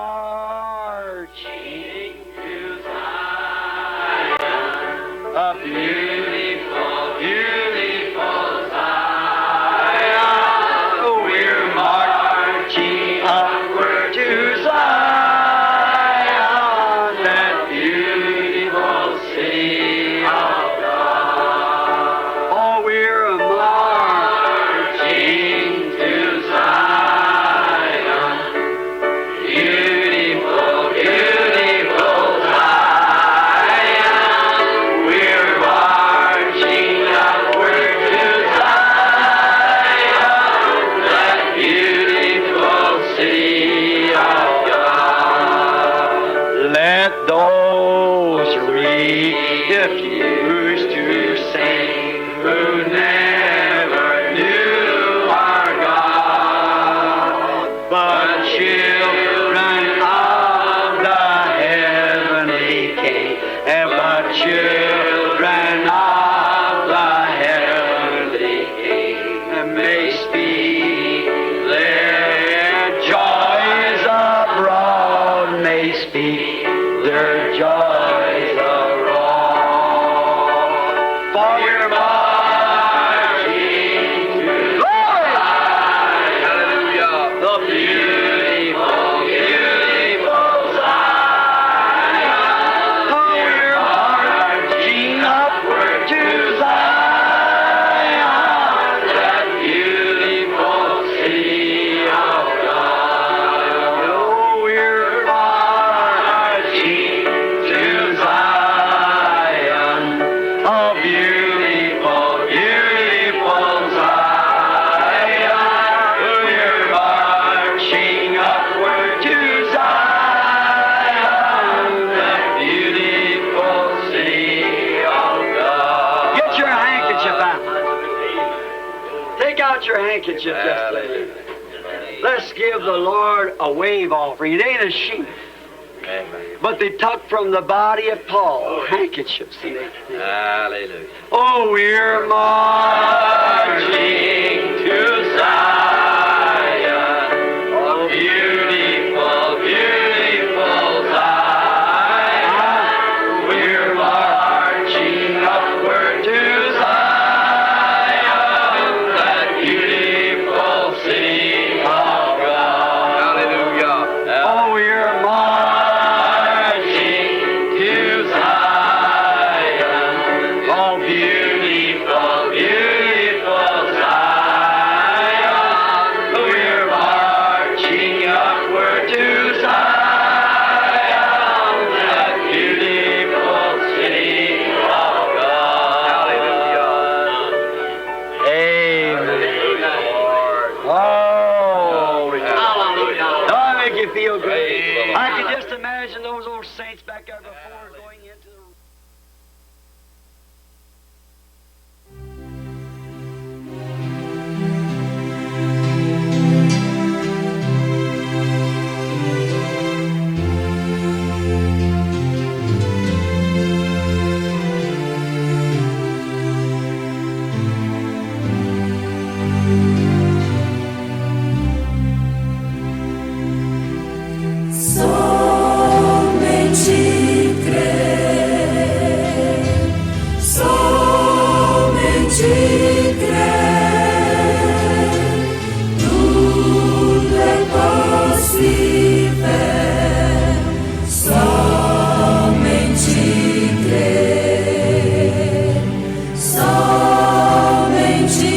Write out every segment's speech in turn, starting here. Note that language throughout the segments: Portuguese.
marching to Zion, a beautiful, beautiful Zion. We're marching upward to Zion, that beautiful city of God. Oh, we're marching to Zion, beautiful, beautiful Zion. We're marching upward to Zion, that beautiful city of God. Let those refuse to sing who never knew our God, but children of the heavenly King, and but children of the heavenly King, and may speak their joys abroad, may speak their joys abroad. For we're marching to Hallelujah, the beautiful, beautiful Zion. We're marching upward to Zion, that beautiful city of God. Oh, we're marching to Zion, a beautiful, beautiful Zion. We're marching upward to Zion, that beautiful city of God. Get your handkerchief out. Take out your handkerchief just a minute. Let's give the Lord a wave offering. It ain't a sheep, but they took from the body of Paul handkerchiefs. See they? Hallelujah. Oh, we're marching to Zion, a beautiful, beautiful Zion. We're marching upward to Zion, that beautiful city of God. Hallelujah. Oh, we're marching to Zion, oh, beautiful, beautiful Zion. We're marching upward to Zion, that beautiful city of God. Hallelujah. Amen. Oh, hallelujah. Does that make you feel good? Praise the Lord. I can just imagine those old saints back there before going into the Somente crer, somente crer, tudo é possível. Somente crer, somente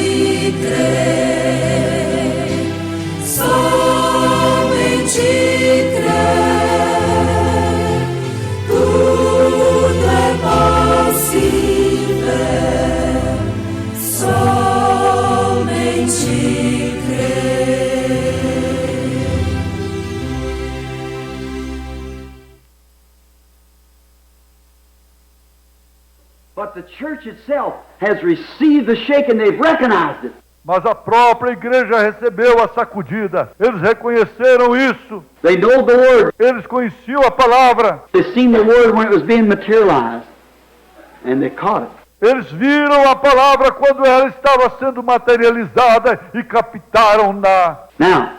crer, somente crer, tudo é possível. Somente crer. But the church itself has received the shaking. They've recognized it. Mas a própria igreja recebeu a sacudida. Eles reconheceram isso. They know the Word. Eles conheciam a palavra. They seen the Word when it was being materialized. And they caught it. Eles viram a palavra quando ela estava sendo materializada e captaram-na. Now,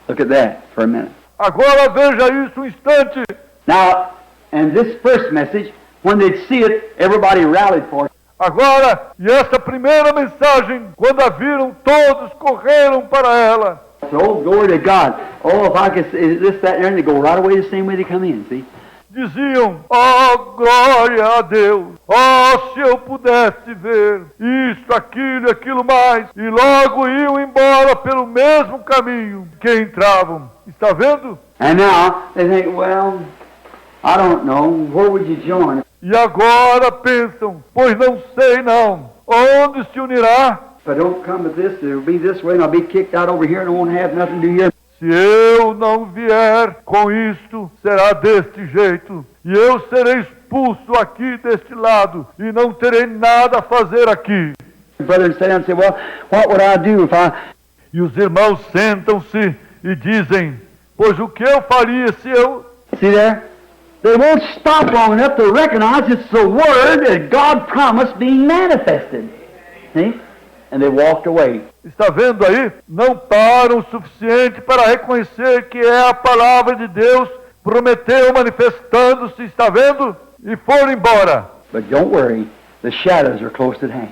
look at that for a minute. Agora veja isso um instante. Now, and this first message, when they'd see it, everybody rallied for it. Agora, e essa primeira mensagem, quando a viram, todos correram para ela. So, glory to God. Oh, if I could say this, that, and everything, they go right away the same way they come in, see? Diziam, glória a Deus, se eu pudesse ver isto, aquilo e aquilo mais, e logo iam embora pelo mesmo caminho que entravam. Está vendo? And now, they think, well, I don't know, where would you join? E agora pensam, pois não sei não, onde se unirá? If I don't come with this, it'll be this way, and I'll be kicked out over here, and I won't have nothing to do here. Se eu não vier com isto, será deste jeito, e eu serei expulso aqui deste lado, e não terei nada a fazer aqui. The brethren sit down and say, well, what would I do if I... E os irmãos sentam-se e dizem, pois o que eu faria se eu... See there? They won't stop long enough to recognize it's the Word that God promised being manifested. See? And they walked away. Está vendo aí? Não param o suficiente para reconhecer que é a palavra de Deus, prometeu manifestando-se, está vendo? E foram embora. But don't worry, the shadows are close at hand.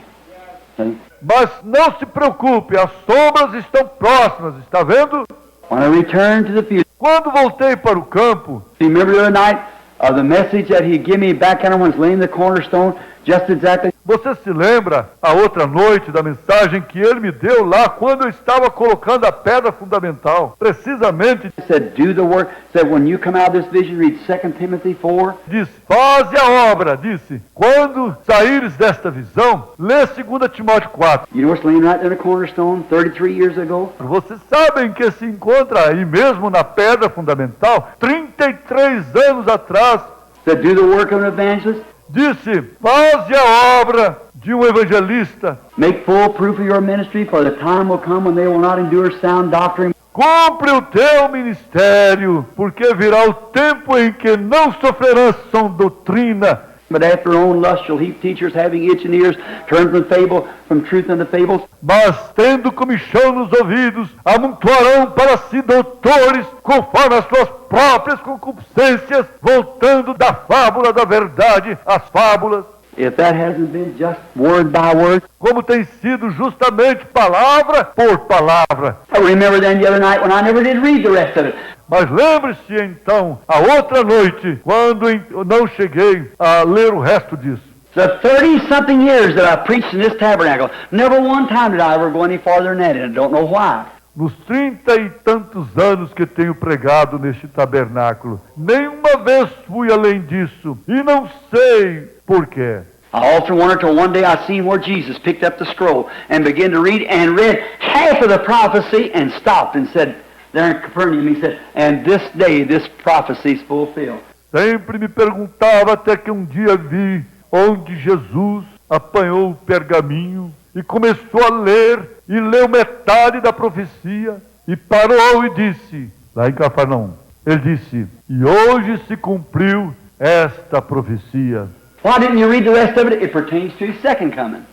See? Mas não se preocupe, as sombras estão próximas, está vendo? When I return to the field, Quando voltei para o campo, remember the other night of the message that he gave me back when I was laying the cornerstone, just exactly. você se lembra a outra noite da mensagem que ele me deu lá quando eu estava colocando a pedra fundamental? Precisamente He said, do the work. Said, when you come out of this vision, read 2 Timothy 4. disse, faze a obra, disse, quando saíres desta visão, lê 2 Timóteo 4. You know what's laying right there in the cornerstone 33 years ago? Vocês sabem que se encontra aí mesmo na pedra fundamental, 33 anos atrás, Said, do the work of an evangelist. disse, faze a obra de um evangelista, Make full proof of your ministry, for the time will come when they will not endure sound doctrine. cumpre o teu ministério, porque virá o tempo em que não sofrerão sã doutrina, But after their own lust shall heap teachers having itching ears, turn from truth unto fables. mas tendo comichão nos ouvidos, amontoarão para si doutores, conforme as suas próprias concupiscências, voltando da fábula da verdade às fábulas, If that hasn't been just word by word. como tem sido justamente palavra por palavra. I remember then the other night when I never did read the rest of it. Mas lembre-se então, a outra noite, quando eu não cheguei a ler o resto disso. The 30-something years that I preached in this tabernacle, never one time did I ever go any farther than that, and I don't know why. Nos 30 e tantos anos que tenho pregado neste tabernáculo, nenhuma vez fui além disso, e não sei por quê. I often wondered till one day I seen where Jesus picked up the scroll and began to read and read half of the prophecy and stopped and said, there in Capernaum, he said, and this day this prophecy is fulfilled. Sempre me perguntava até que um dia vi onde Jesus apanhou o pergaminho e começou a ler, e leu metade da profecia, e parou e disse, lá em Cafarnaum, ele disse, e hoje se cumpriu esta profecia. Why didn't you read the rest of it? It pertains to his second coming.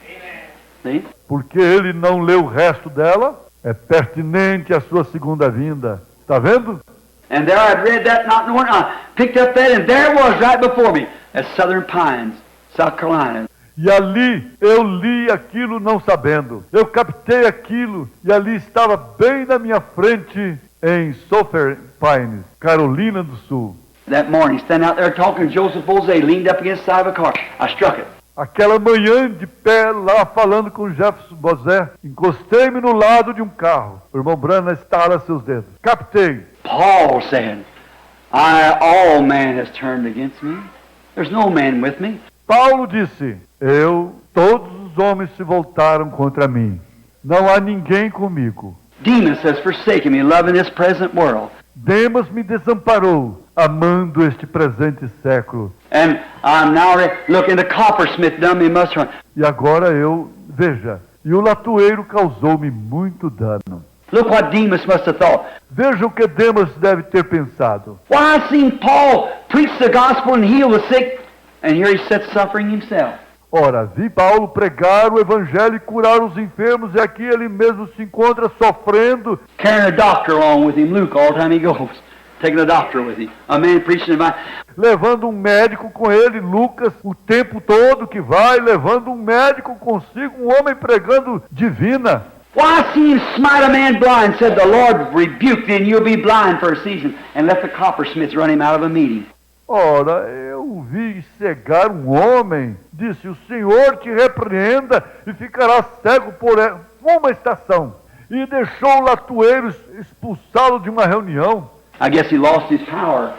See? Porque ele não leu o resto dela, é pertinente à sua segunda vinda. Está vendo? And there I'd read that, not knowing, I picked up that, and there it was right before me, at Southern Pines, South Carolina. E ali eu li aquilo não sabendo. Eu captei aquilo e ali estava bem na minha frente em Southern Pines, Carolina do Sul. That morning, standing out there talking to Joseph Bozay, leaned up against the side of a car. I struck it. Aquela manhã de pé lá falando com Jefferson Bozé, encostei-me no lado de um carro. O irmão Branham estala seus dedos. Captei. Paul said, all man has turned against me. There's no man with me. Paulo disse, todos os homens se voltaram contra mim. Não há ninguém comigo. Demas has forsaken me, loving this present world. Demas me desamparou, amando este presente século. And I'm now, look, and the coppersmith done me much harm. E agora veja, e o latoeiro causou-me muito dano. Look what Demas must have thought. Veja o que Demas deve ter pensado. Why, I've seen Paul preach the gospel and heal the sick, and here he sits suffering himself. Ora, vi Paulo pregar o evangelho e curar os enfermos, e aqui ele mesmo se encontra sofrendo, Carrying a doctor along with him, Luke, all the time he goes. taking a doctor with him, a man preaching about. levando um médico com ele, Lucas, o tempo todo que vai, levando um médico consigo, um homem pregando divina. Why, I see him smite a man blind, said, the Lord rebuke thee, and you'll be blind for a season, and let the coppersmiths run him out of a meeting. Ora, eu vi cegar um homem, disse, o Senhor te repreenda e ficará cego por uma estação. E deixou o latoeiro expulsá-lo de uma reunião. I guess he lost his power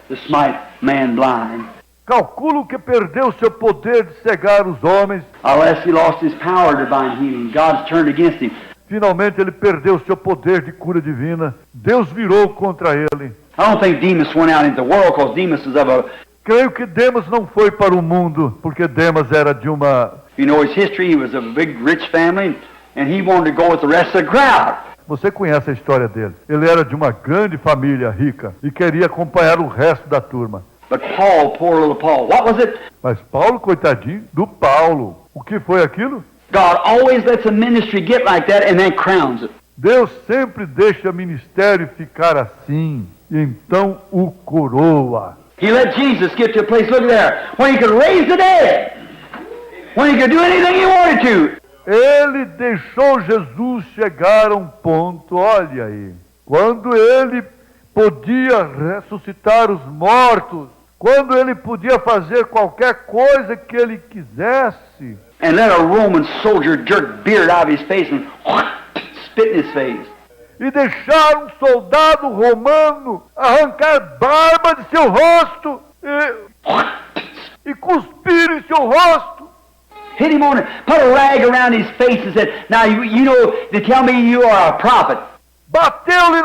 to smite man blind. Calculo que perdeu seu poder de cegar os homens. Unless he lost his power to divine healing. God's turned against him. Finalmente ele perdeu seu poder de cura divina. Deus virou contra ele. I don't think Demas went out into the world because Demas is of a... Creio que Demas não foi para o mundo, porque Demas era de uma... You know his history, he was of a big rich family, and he wanted to go with the rest of the crowd. Você conhece a história dele. Ele era de uma grande família rica e queria acompanhar o resto da turma. But Paul, poor little Paul, what was it? Mas Paulo, coitadinho, do Paulo. O que foi aquilo? God always lets a ministry get like that and then crowns it. Deus sempre deixa o ministério ficar assim, e então o coroa. He let Jesus get to a place, look there, when he could raise the dead, when he could do anything he wanted to. Ele deixou Jesus chegar a um ponto, olha aí, quando ele podia ressuscitar os mortos, quando ele podia fazer qualquer coisa que ele quisesse. And let a Roman soldier jerk beard out of his face and spit in his face. E deixar um soldado romano arrancar barba de seu rosto e cuspir em seu rosto. Hit him on it, put a rag around his face and said, now you know, they tell me you are a prophet. Bateu-lhe,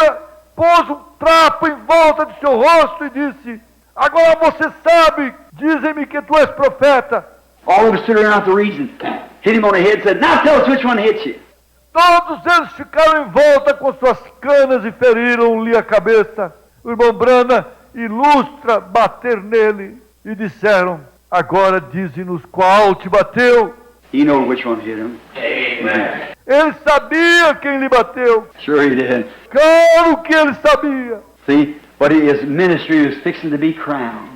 pôs um trapo em volta de seu rosto e disse, agora você sabe, dizem-me que tu és profeta. All of us stood around the reason, hit him on the head and said, now tell us which one hit you. Todos eles ficaram em volta com suas canas e feriram-lhe a cabeça. O irmão Brana ilustra bater nele e disseram, agora dize-nos qual te bateu. He knew which one hit him. Amen. Ele sabia quem lhe bateu. Sure he did. Claro que ele sabia. See, but his ministry was fixing to be crowned.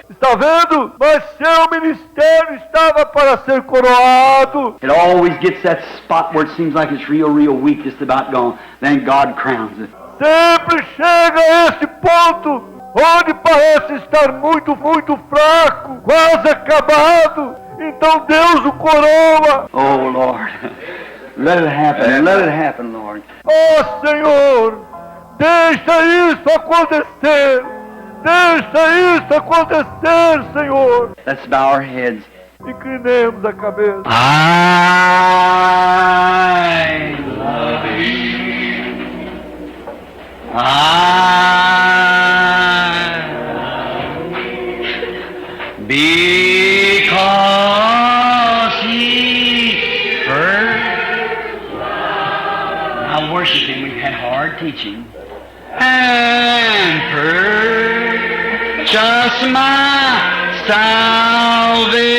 Está vendo? Mas seu ministério estava para ser coroado. It always gets that spot where it seems like it's real weak, just about gone. Then God crowns it. Sempre chega a esse ponto onde parece estar muito fraco, quase acabado. Então Deus o coroa. Oh, Lord. Let it happen. Let it happen, Lord. Oh, Senhor, deixa isso acontecer. Deixa isso acontecer, Senhor. Let's bow our heads. Inclinemos a cabeça. I love you. Because he first I worship him. We've had hard teaching. And purchase my salvation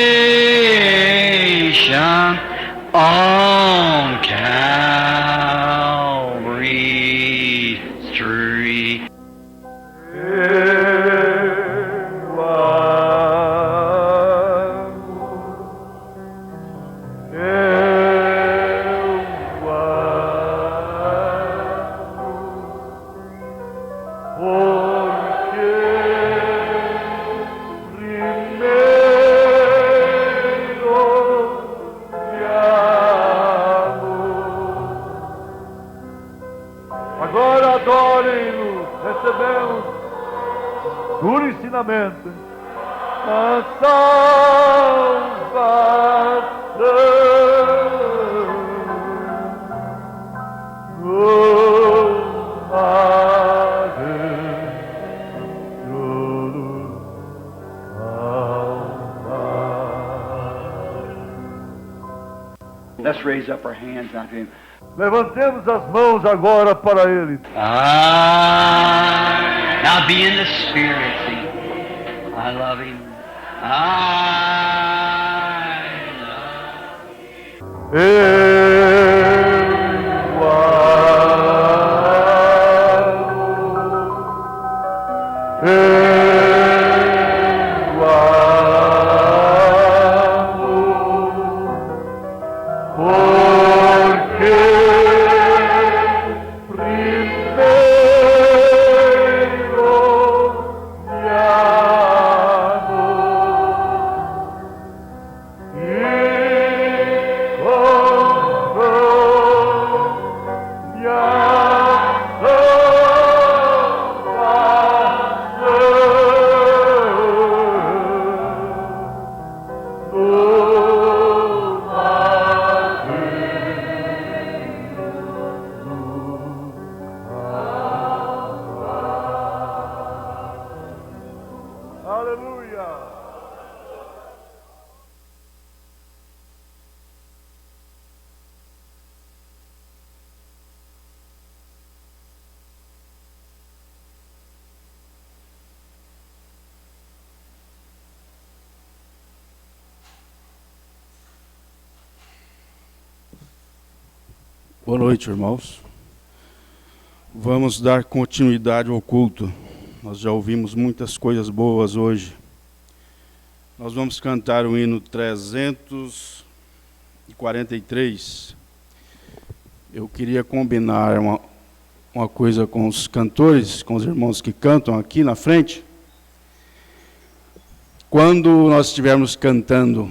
on Calvary's tree. Agora adorem-no, recebemos duro ensinamento, a salvação do Aleluia, Calvário. Let's raise up our hands now to him. Levantemos as mãos agora para ele. Now be in the spirit, see. I love him. Eu amo. Boa noite, irmãos. Vamos dar continuidade ao culto. Nós já ouvimos muitas coisas boas hoje. Nós vamos cantar o hino 343. Eu queria combinar uma coisa com os cantores, com os irmãos que cantam aqui na frente. Quando nós estivermos cantando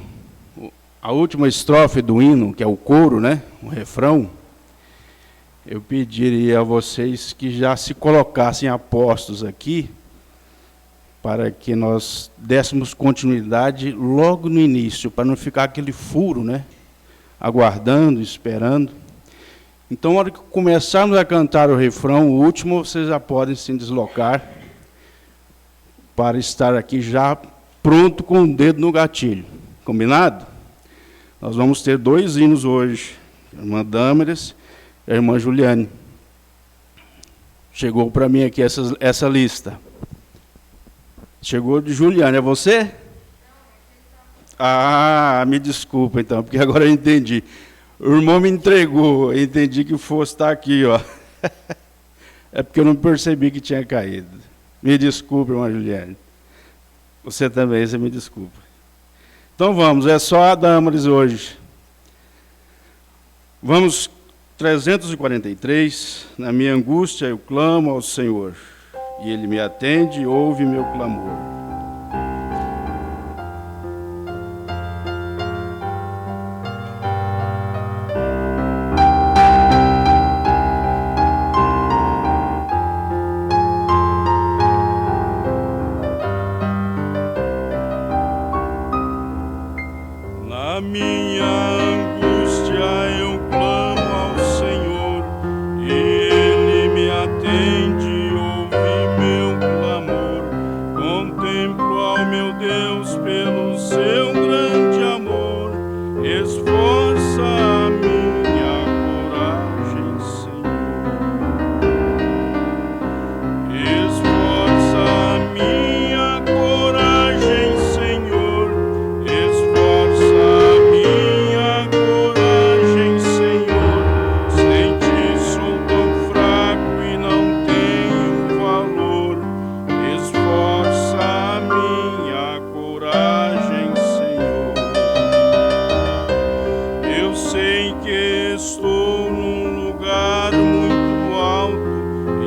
a última estrofe do hino, que é o coro, né? O refrão, eu pediria a vocês que já se colocassem apostos aqui, para que nós dessemos continuidade logo no início, para não ficar aquele furo, né? Aguardando, esperando. Então, na hora que começarmos a cantar o refrão, o último, vocês já podem se deslocar para estar aqui já pronto com o dedo no gatilho. Combinado? Nós vamos ter 2 hinos hoje. A irmã Dâmeres e a irmã Juliane. Chegou para mim aqui essa lista. Chegou de Juliane, é você? Ah, me desculpa então, porque agora eu entendi. O irmão me entregou, eu entendi que fosse estar aqui, ó. É porque eu não percebi que tinha caído. Me desculpe, irmã Juliane. Você também, você me desculpa. Então vamos, é só a Dâmaris hoje. Vamos, 343. Na minha angústia eu clamo ao Senhor, e Ele me atende e ouve meu clamor. Na minha angústia eu clamo ao Senhor, e Ele me atende e ouve meu clamor. Contemplo ao meu Deus pelo seu grande amor. Esforça a minha coragem, Senhor. Esforça a minha coragem, Senhor. Esforça a minha coragem, Senhor. Sem ti sou tão fraco e não tenho valor. Esforça a minha coragem, Senhor. Eu sei que estou num lugar muito alto,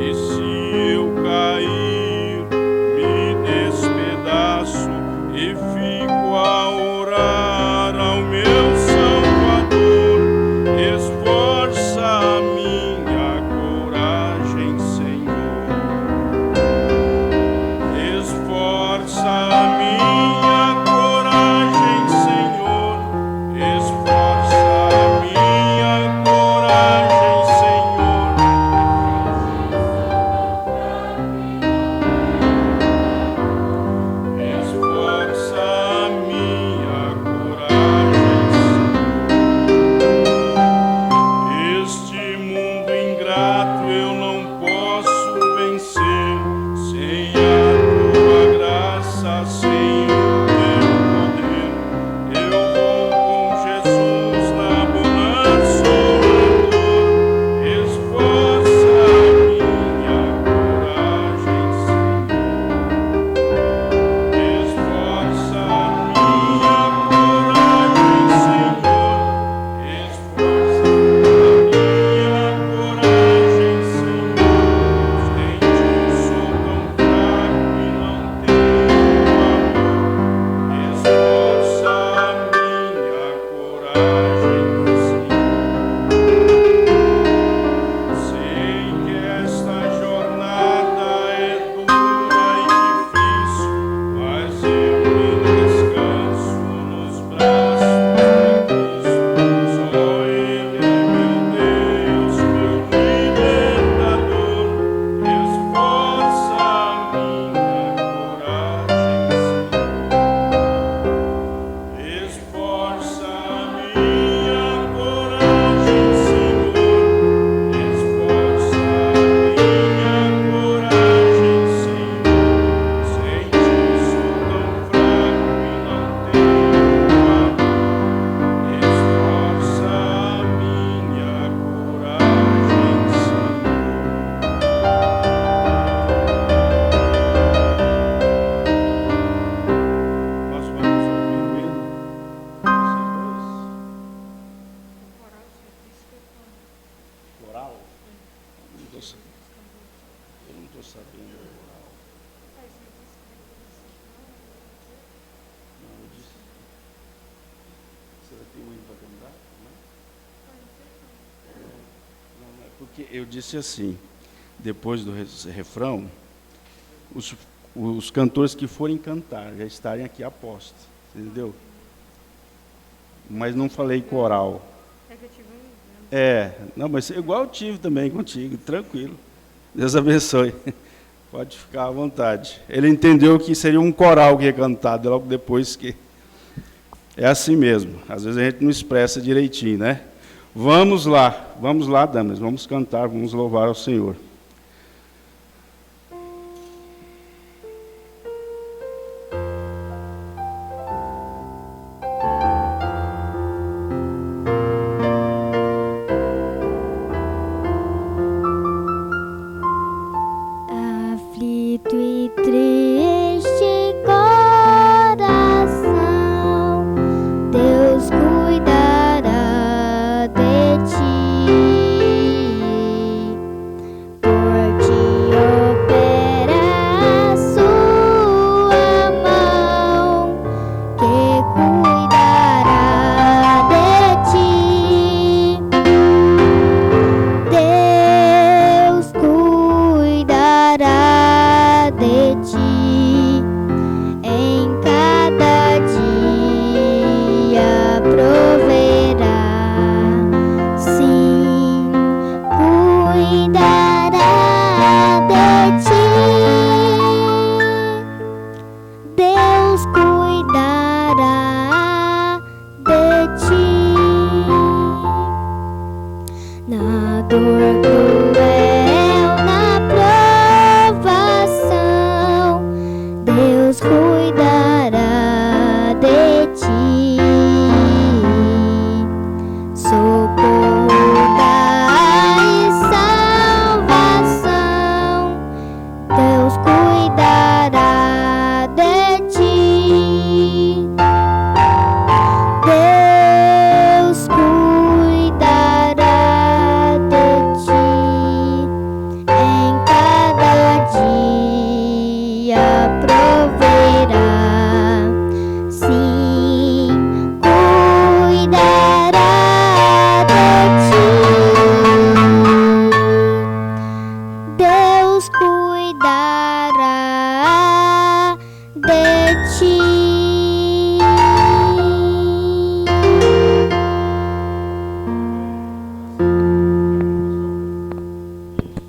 e se eu cair, me despedaço e fico a orar ao meu Salvador. Esforça a minha coragem, Senhor. Esforça a minha coragem, Senhor. Esforça a minha coragem, Senhor. Esforça a minha coragem, Senhor. Este mundo ingrato eu não posso vencer sem a tua graça, sem o teu poder. Eu vou com Jesus na bonança ou na dor. Esforça a minha coragem, Senhor. Esforça a minha coragem, Senhor. Esforça a minha coragem, não estou sabendo. Não, eu disse. Você vai ter um hino para cantar? Não, é porque eu disse assim, depois do refrão, os cantores que forem cantar já estarem aqui a posto, entendeu? Mas não falei coral. Não, mas igual eu tive também contigo, tranquilo. Deus abençoe. Pode ficar à vontade. Ele entendeu que seria um coral que ia cantar, logo depois que... É assim mesmo, às vezes a gente não expressa direitinho, né? Vamos lá, damas, vamos cantar, vamos louvar ao Senhor. Aflito e triste coração, Deus cuidará de ti, por ti opera a sua mão, que cuidará de ti. Deus cuidará de ti em cada dia, proverá, sim, cuidará de ti. Deus cuidará de ti na dor cruel, na provação, Deus cuidará de ti. Socorro e salvação, Deus cuidará de ti. Deus cuidará de ti em cada dia, proverá, sim, cuidará de ti. Deus cuidará de ti.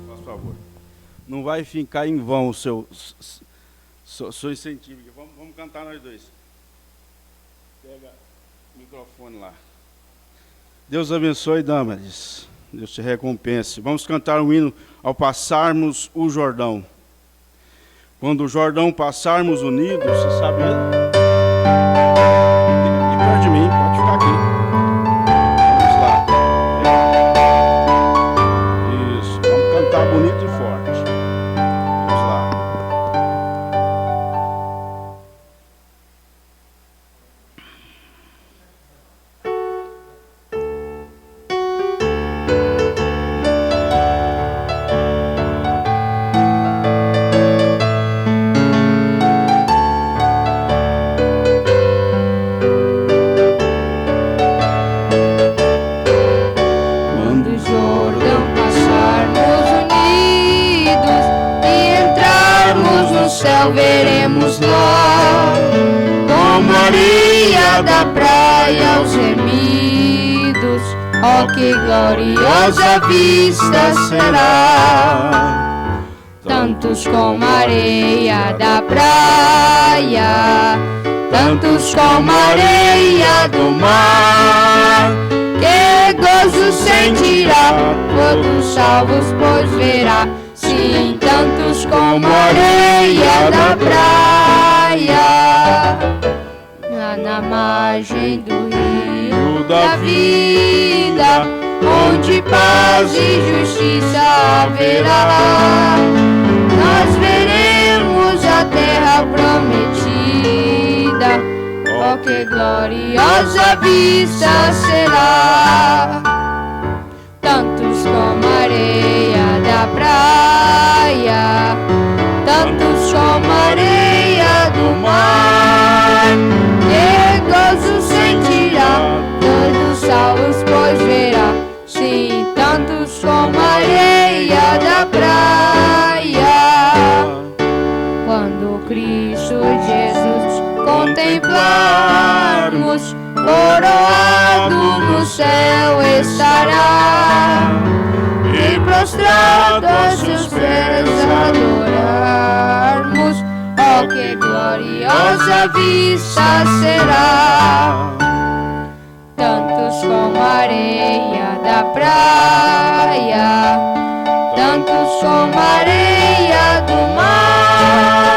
Por favor. Não vai ficar em vão o seu incentivo. Vamos cantar nós dois. Pega o microfone lá. Deus abençoe, Damaris. Deus te recompense. Vamos cantar um hino ao passarmos o Jordão. Quando o Jordão passarmos unidos, você sabe ele? Fica aqui perto de mim, pode ficar aqui. Vamos lá. Isso, vamos cantar bonito e forte. Vamos lá. Quando o Jordão passarmos unidos e entrarmos no céu, veremos lá, como a areia da praia, os remidos. Oh, que gloriosa vista será! Tantos como a areia da praia, tantos como a areia do mar. Que gozo sentirá todos salvos, pois verá, sim, tantos como a areia da praia, lá na margem do rio da vida, onde paz e justiça haverá. Nós veremos a terra prometida, oh, que gloriosa vista será! Tantos como a areia da praia, exaltarmos, coroado no céu estará, e prostrado a seus pés adorarmos. Oh, que gloriosa vista será! Tantos como a areia da praia, tantos como a areia do mar,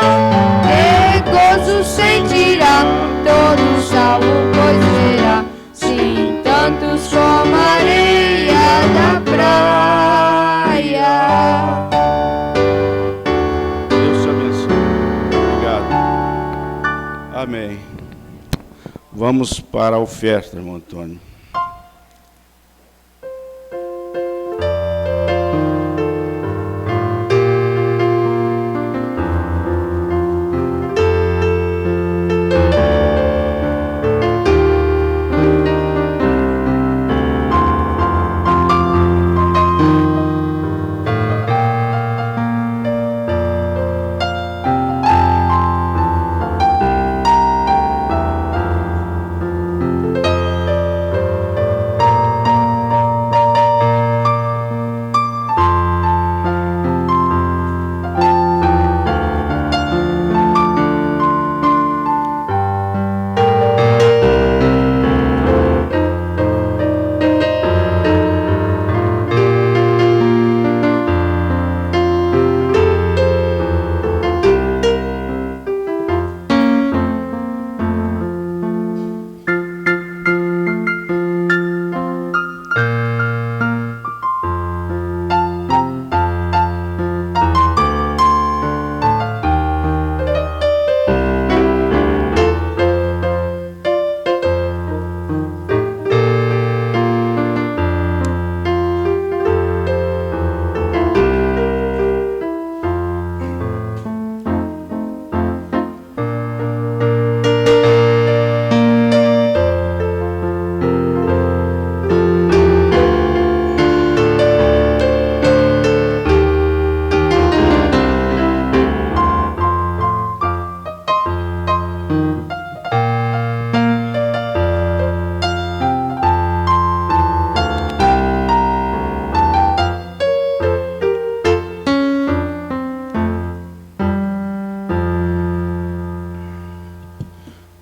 que gozo sentirá todo salvo, pois verá, sim, tantos como a areia da praia. Deus te abençoe. Obrigado. Amém. Vamos para a oferta, irmão Antônio.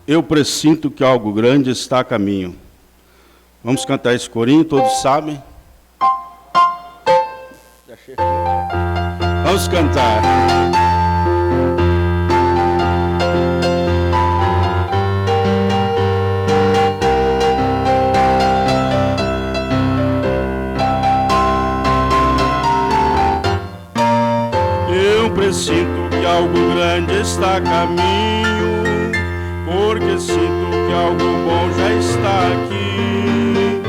Eu pressinto que algo grande está a caminho. Vamos cantar esse corinho, todos sabem? Vamos cantar. Eu pressinto que algo grande está a caminho, porque sinto que algo bom já está aqui.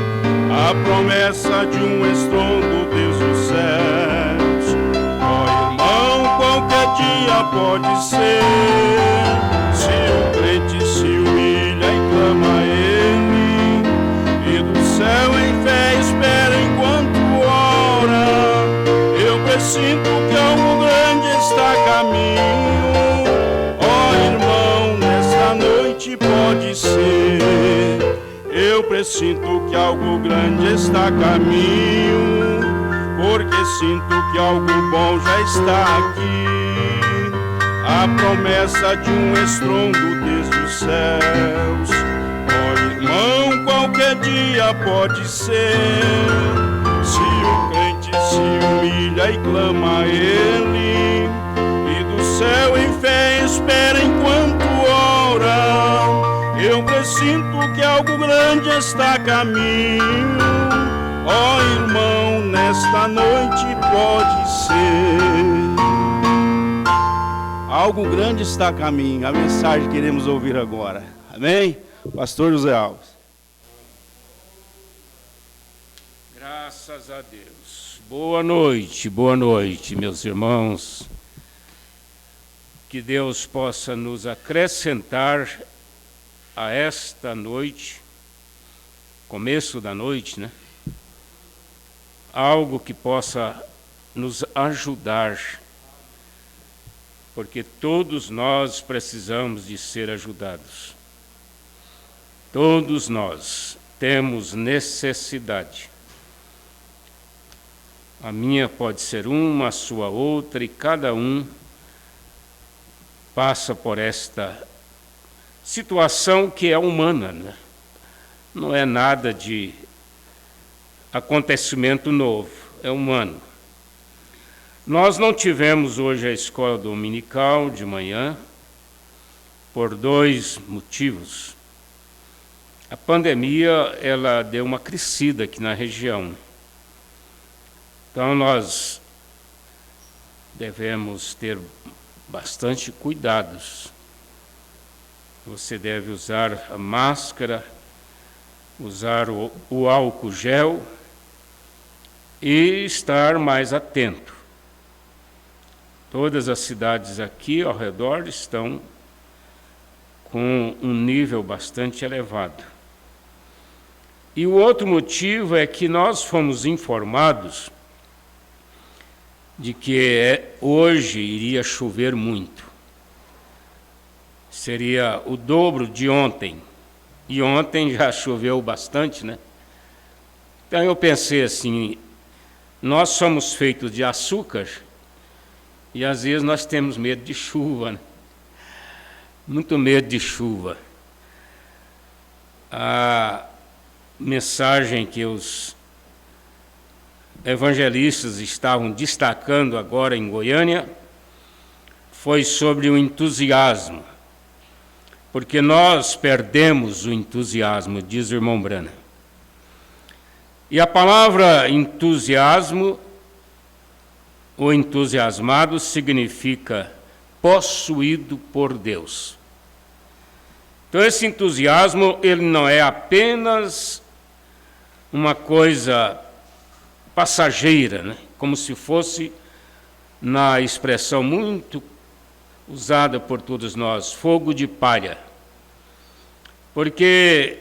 A promessa de um estrondo desde os céus. Ó irmão, qualquer dia pode ser. Se o crente se humilha e clama a Ele, e do céu em fé espera enquanto ora. Eu presinto que algo grande está a caminho. Pode ser, eu presinto que algo grande está a caminho, porque sinto que algo bom já está aqui. A promessa de um estrondo desde os céus. Ó irmão, qualquer dia pode ser. Se o crente se humilha e clama a Ele, e do céu em fé espera enquanto ora. Eu presinto que algo grande está a caminho. Ó irmão, nesta noite pode ser. Algo grande está a caminho. A mensagem que queremos ouvir agora. Amém? Pastor José Alves. Graças a Deus. Boa noite, meus irmãos. Que Deus possa nos acrescentar a esta noite, começo da noite, né? Algo que possa nos ajudar, porque todos nós precisamos de ser ajudados. Todos nós temos necessidade. A minha pode ser uma, a sua outra, e cada um passa por esta situação que é humana, né? Não é nada de acontecimento novo, é humano. Nós não tivemos hoje a escola dominical de manhã por 2 motivos. A pandemia, ela deu uma crescida aqui na região. Então nós devemos ter bastante cuidados. Você deve usar a máscara, usar o álcool gel e estar mais atento. Todas as cidades aqui ao redor estão com um nível bastante elevado. E o outro motivo é que nós fomos informados de que hoje iria chover muito. Seria o dobro de ontem. E ontem já choveu bastante, né? Então eu pensei assim, nós somos feitos de açúcar e às vezes nós temos medo de chuva, né? Muito medo de chuva. A mensagem que os evangelistas estavam destacando agora em Goiânia foi sobre o entusiasmo, porque nós perdemos o entusiasmo, diz o irmão Branham. E a palavra entusiasmo, ou entusiasmado, significa possuído por Deus. Então esse entusiasmo, ele não é apenas uma coisa passageira, né? Como se fosse, na expressão muito usada por todos nós, fogo de palha. Porque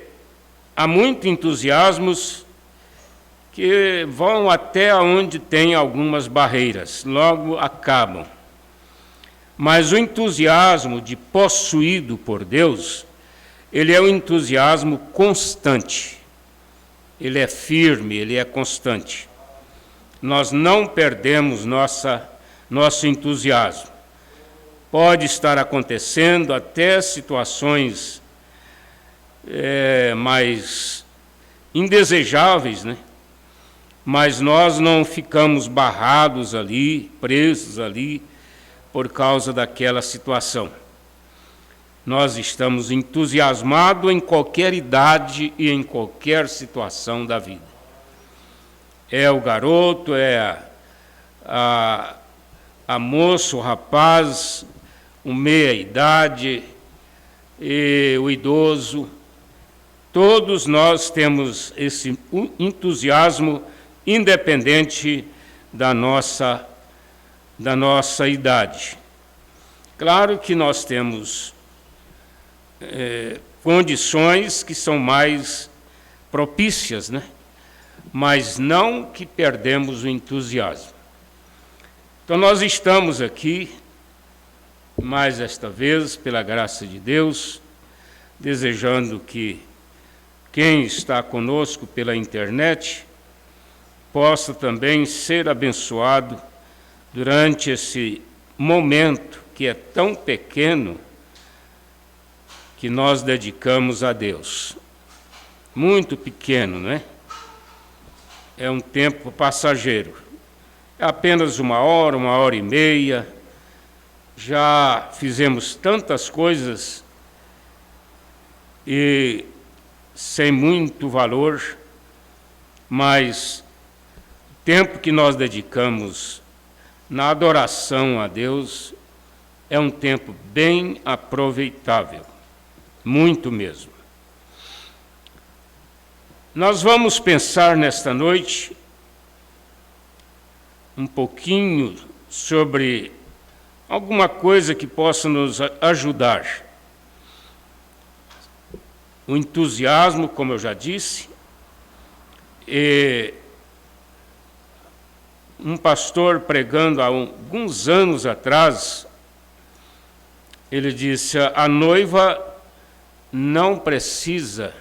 há muitos entusiasmos que vão até onde tem algumas barreiras, logo acabam. Mas o entusiasmo de possuído por Deus, ele é um entusiasmo constante. Ele é firme, ele é constante. Nós não perdemos nosso entusiasmo. Pode estar acontecendo até situações mais indesejáveis, né? Mas nós não ficamos barrados ali, presos ali, por causa daquela situação. Nós estamos entusiasmados em qualquer idade e em qualquer situação da vida. É o garoto, é a moça, o rapaz, o meia-idade, e o idoso. Todos nós temos esse entusiasmo independente da nossa idade. Claro que nós temos condições que são mais propícias, né? Mas não que perdemos o entusiasmo. Então nós estamos aqui, mais esta vez, pela graça de Deus, desejando que quem está conosco pela internet possa também ser abençoado durante esse momento que é tão pequeno que nós dedicamos a Deus. Muito pequeno, não é? É um tempo passageiro. É apenas 1 hora, 1h30. Já fizemos tantas coisas e sem muito valor, mas o tempo que nós dedicamos na adoração a Deus é um tempo bem aproveitável, muito mesmo. Nós vamos pensar nesta noite um pouquinho sobre alguma coisa que possa nos ajudar. O entusiasmo, como eu já disse, e um pastor pregando há alguns anos atrás, ele disse: a noiva não precisa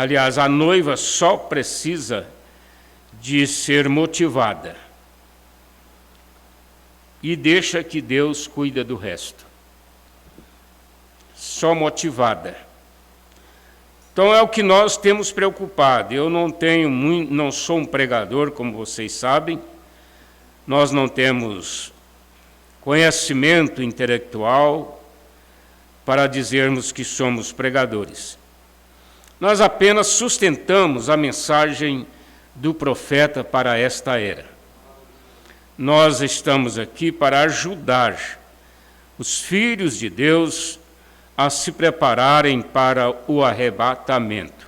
Aliás, a noiva só precisa de ser motivada. E deixa que Deus cuida do resto. Só motivada. Então é o que nós temos preocupado. Eu não sou um pregador, como vocês sabem. Nós não temos conhecimento intelectual para dizermos que somos pregadores. Nós apenas sustentamos a mensagem do profeta para esta era. Nós estamos aqui para ajudar os filhos de Deus a se prepararem para o arrebatamento.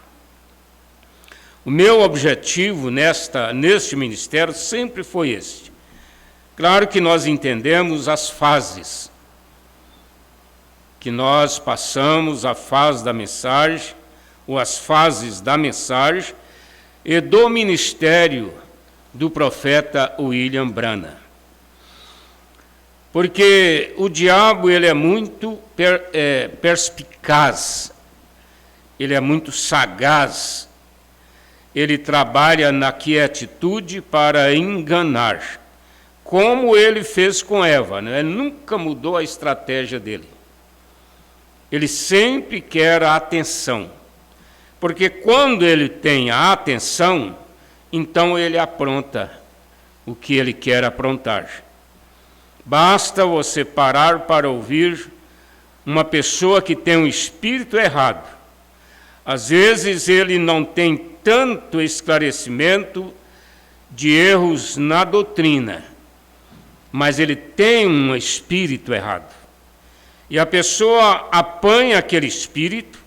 O meu objetivo neste ministério sempre foi este. Claro que nós entendemos as fases, que nós passamos a fase da mensagem, ou as fases da mensagem, e do ministério do profeta William Branham. Porque o diabo ele é muito perspicaz, ele é muito sagaz, ele trabalha na quietitude para enganar, como ele fez com Eva, né? Ele nunca mudou a estratégia dele. Ele sempre quer a atenção, porque quando ele tem a atenção, então ele apronta o que ele quer aprontar. Basta você parar para ouvir uma pessoa que tem um espírito errado. Às vezes ele não tem tanto esclarecimento de erros na doutrina, mas ele tem um espírito errado. E a pessoa apanha aquele espírito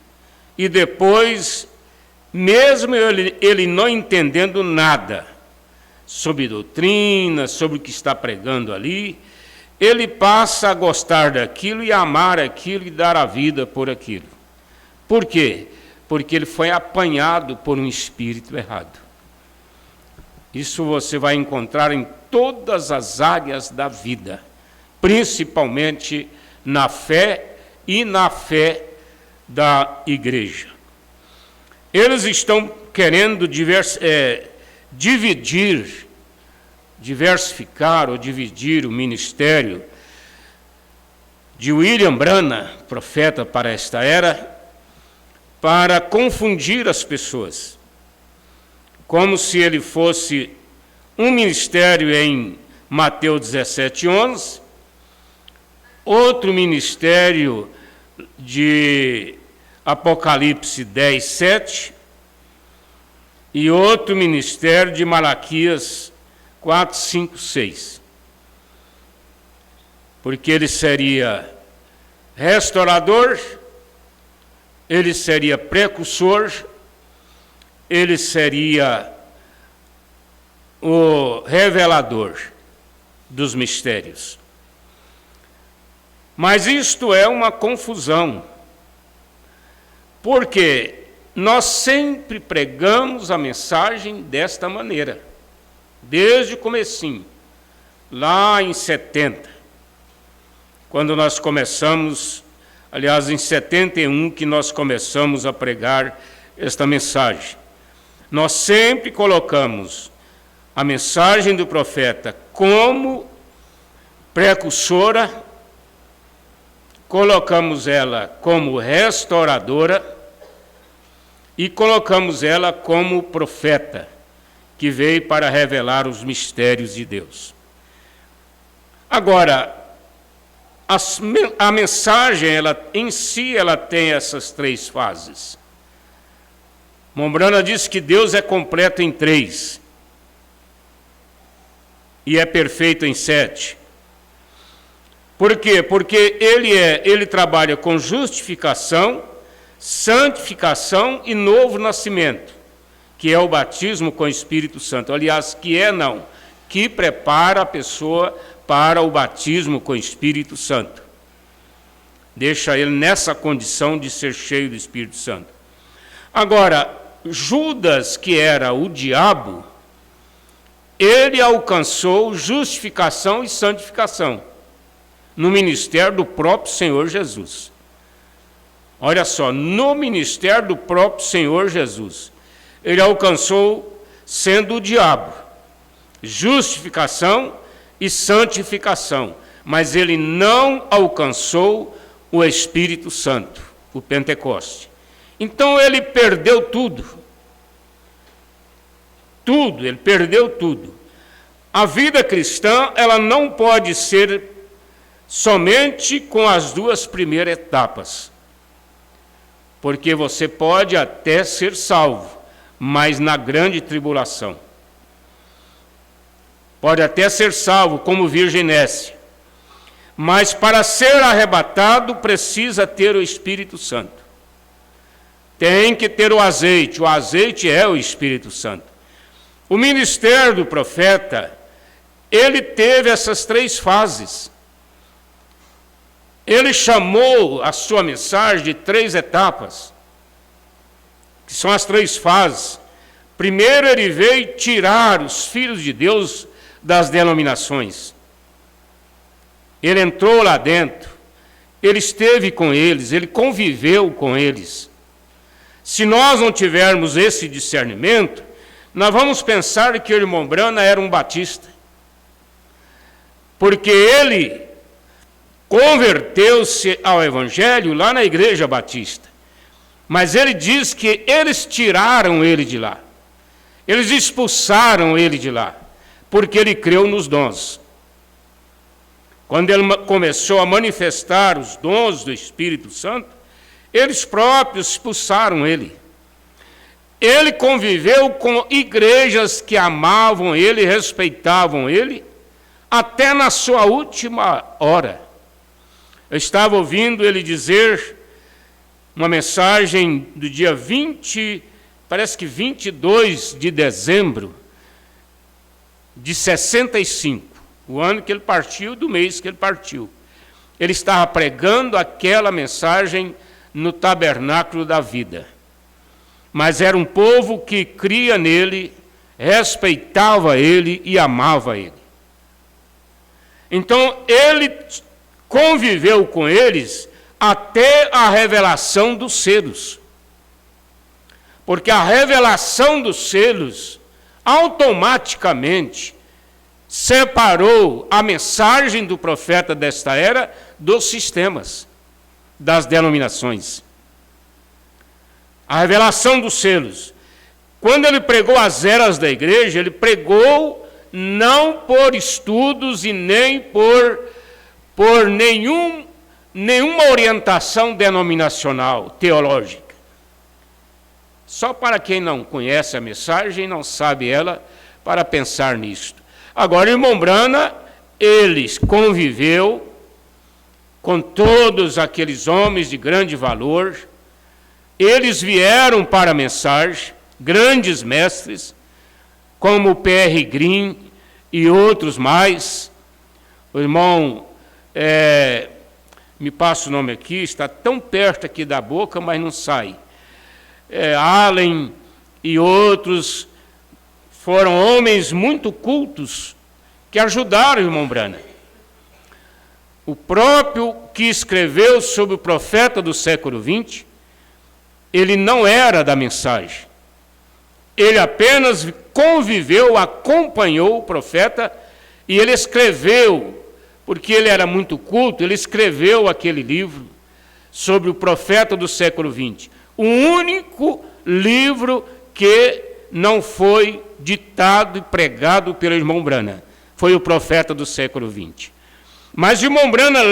e depois, mesmo ele não entendendo nada sobre doutrina, sobre o que está pregando ali, ele passa a gostar daquilo e amar aquilo e dar a vida por aquilo. Por quê? Porque ele foi apanhado por um espírito errado. Isso você vai encontrar em todas as áreas da vida, principalmente na fé e na fé da igreja. Eles estão querendo diversificar ou dividir o ministério de William Branham, profeta para esta era, para confundir as pessoas, como se ele fosse um ministério em Mateus 17:11, outro ministério de Apocalipse 10:7 e outro ministério de Malaquias 4, 5, 6. Porque ele seria restaurador, ele seria precursor, ele seria o revelador dos mistérios. Mas isto é uma confusão, porque nós sempre pregamos a mensagem desta maneira, desde o comecinho, lá em 70, quando nós começamos, aliás, em 71, que nós começamos a pregar esta mensagem. Nós sempre colocamos a mensagem do profeta como precursora, colocamos ela como restauradora e colocamos ela como profeta, que veio para revelar os mistérios de Deus. Agora, a mensagem em si ela tem essas três fases. Mombrana diz que Deus é completo em 3 e é perfeito em 7. Por quê? Porque ele trabalha com justificação, santificação e novo nascimento, que é o batismo com o Espírito Santo. Aliás, que prepara a pessoa para o batismo com o Espírito Santo. Deixa ele nessa condição de ser cheio do Espírito Santo. Agora, Judas, que era o diabo, ele alcançou justificação e santificação no ministério do próprio Senhor Jesus. Olha só, no ministério do próprio Senhor Jesus, ele alcançou sendo o diabo, justificação e santificação, mas ele não alcançou o Espírito Santo, o Pentecoste. Então ele perdeu tudo. Tudo, ele perdeu tudo. A vida cristã, ela não pode ser somente com as duas primeiras etapas. Porque você pode até ser salvo, mas na grande tribulação. Pode até ser salvo, como Virgem Nécia. Mas para ser arrebatado, precisa ter o Espírito Santo. Tem que ter o azeite é o Espírito Santo. O ministério do profeta, ele teve essas 3 fases. Ele chamou a sua mensagem de 3 etapas, que são as 3 fases. Primeiro, ele veio tirar os filhos de Deus das denominações. Ele entrou lá dentro, ele esteve com eles, ele conviveu com eles. Se nós não tivermos esse discernimento, nós vamos pensar que o irmão Brana era um batista, porque ele converteu-se ao Evangelho lá na Igreja Batista. Mas ele diz que eles tiraram ele de lá. Eles expulsaram ele de lá, porque ele creu nos dons. Quando ele começou a manifestar os dons do Espírito Santo, eles próprios expulsaram ele. Ele conviveu com igrejas que amavam ele, respeitavam ele, até na sua última hora. Eu estava ouvindo ele dizer uma mensagem do dia 22 de dezembro de 65, o ano que ele partiu, do mês que ele partiu. Ele estava pregando aquela mensagem no tabernáculo da vida. Mas era um povo que cria nele, respeitava ele e amava ele. Então ele conviveu com eles até a revelação dos selos. Porque a revelação dos selos automaticamente separou a mensagem do profeta desta era dos sistemas, das denominações. A revelação dos selos. Quando ele pregou as eras da igreja, ele pregou não por estudos e nem por nenhuma orientação denominacional, teológica. Só para quem não conhece a mensagem, não sabe ela, para pensar nisto. Agora, o irmão Brana, ele conviveu com todos aqueles homens de grande valor. Eles vieram para a mensagem, grandes mestres, como o P.R. Green e outros mais. O irmão, me passa o nome aqui, está tão perto aqui da boca, mas não sai. Allen e outros foram homens muito cultos que ajudaram o irmão Brana. O próprio que escreveu sobre o profeta do século XX, ele não era da mensagem. Ele apenas conviveu, acompanhou o profeta e ele escreveu, porque ele era muito culto, ele escreveu aquele livro sobre o profeta do século XX. O único livro que não foi ditado e pregado pelo irmão Brana foi o profeta do século XX. Mas o irmão Brana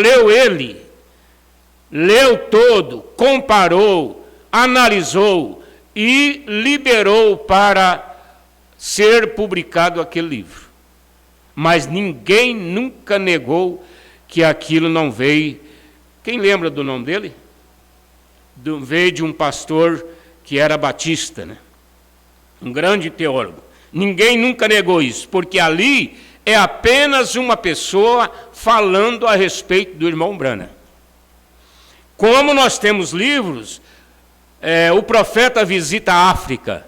leu todo, comparou, analisou e liberou para ser publicado aquele livro. Mas ninguém nunca negou que aquilo não veio. Quem lembra do nome dele? Veio de um pastor que era batista, né? Um grande teólogo. Ninguém nunca negou isso, porque ali é apenas uma pessoa falando a respeito do irmão Brana. Como nós temos livros, o profeta visita a África.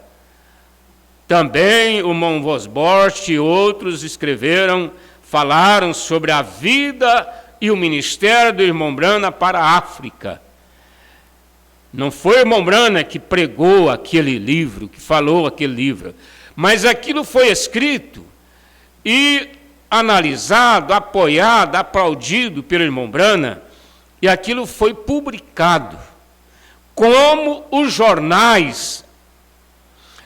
Também o irmão Vosborst e outros escreveram, falaram sobre a vida e o ministério do irmão Brana para a África. Não foi irmão Branham que pregou aquele livro, que falou aquele livro, mas aquilo foi escrito e analisado, apoiado, aplaudido pelo irmão Branham, e aquilo foi publicado. Como os jornais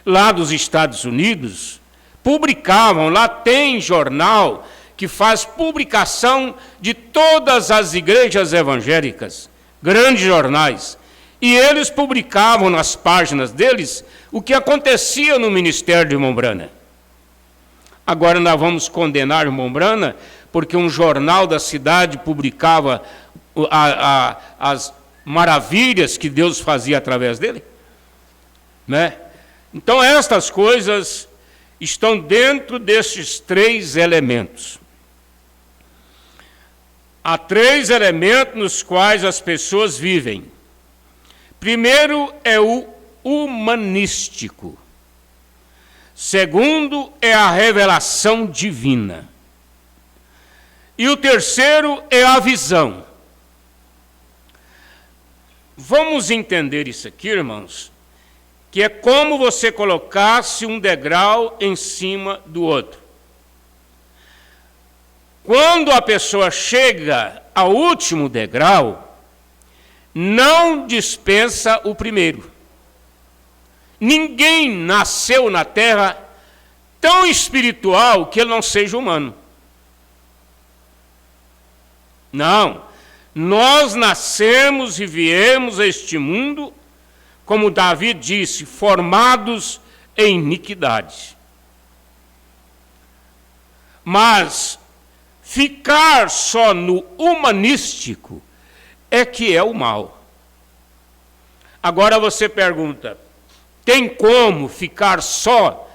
lá dos Estados Unidos publicavam, lá tem jornal que faz publicação de todas as igrejas evangélicas, grandes jornais, e eles publicavam nas páginas deles o que acontecia no ministério de irmão Branham. Agora nós vamos condenar o irmão Branham porque um jornal da cidade publicava as maravilhas que Deus fazia através dele, né? Então estas coisas estão dentro destes 3 elementos. Há 3 elementos nos quais as pessoas vivem. Primeiro é o humanístico. Segundo é a revelação divina. E o terceiro é a visão. Vamos entender isso aqui, irmãos, que é como você colocasse um degrau em cima do outro. Quando a pessoa chega ao último degrau, não dispensa o primeiro. Ninguém nasceu na terra tão espiritual que ele não seja humano. Não. Nós nascemos e viemos a este mundo, como Davi disse, formados em iniquidade. Mas ficar só no humanístico é que é o mal. Agora você pergunta, tem como ficar só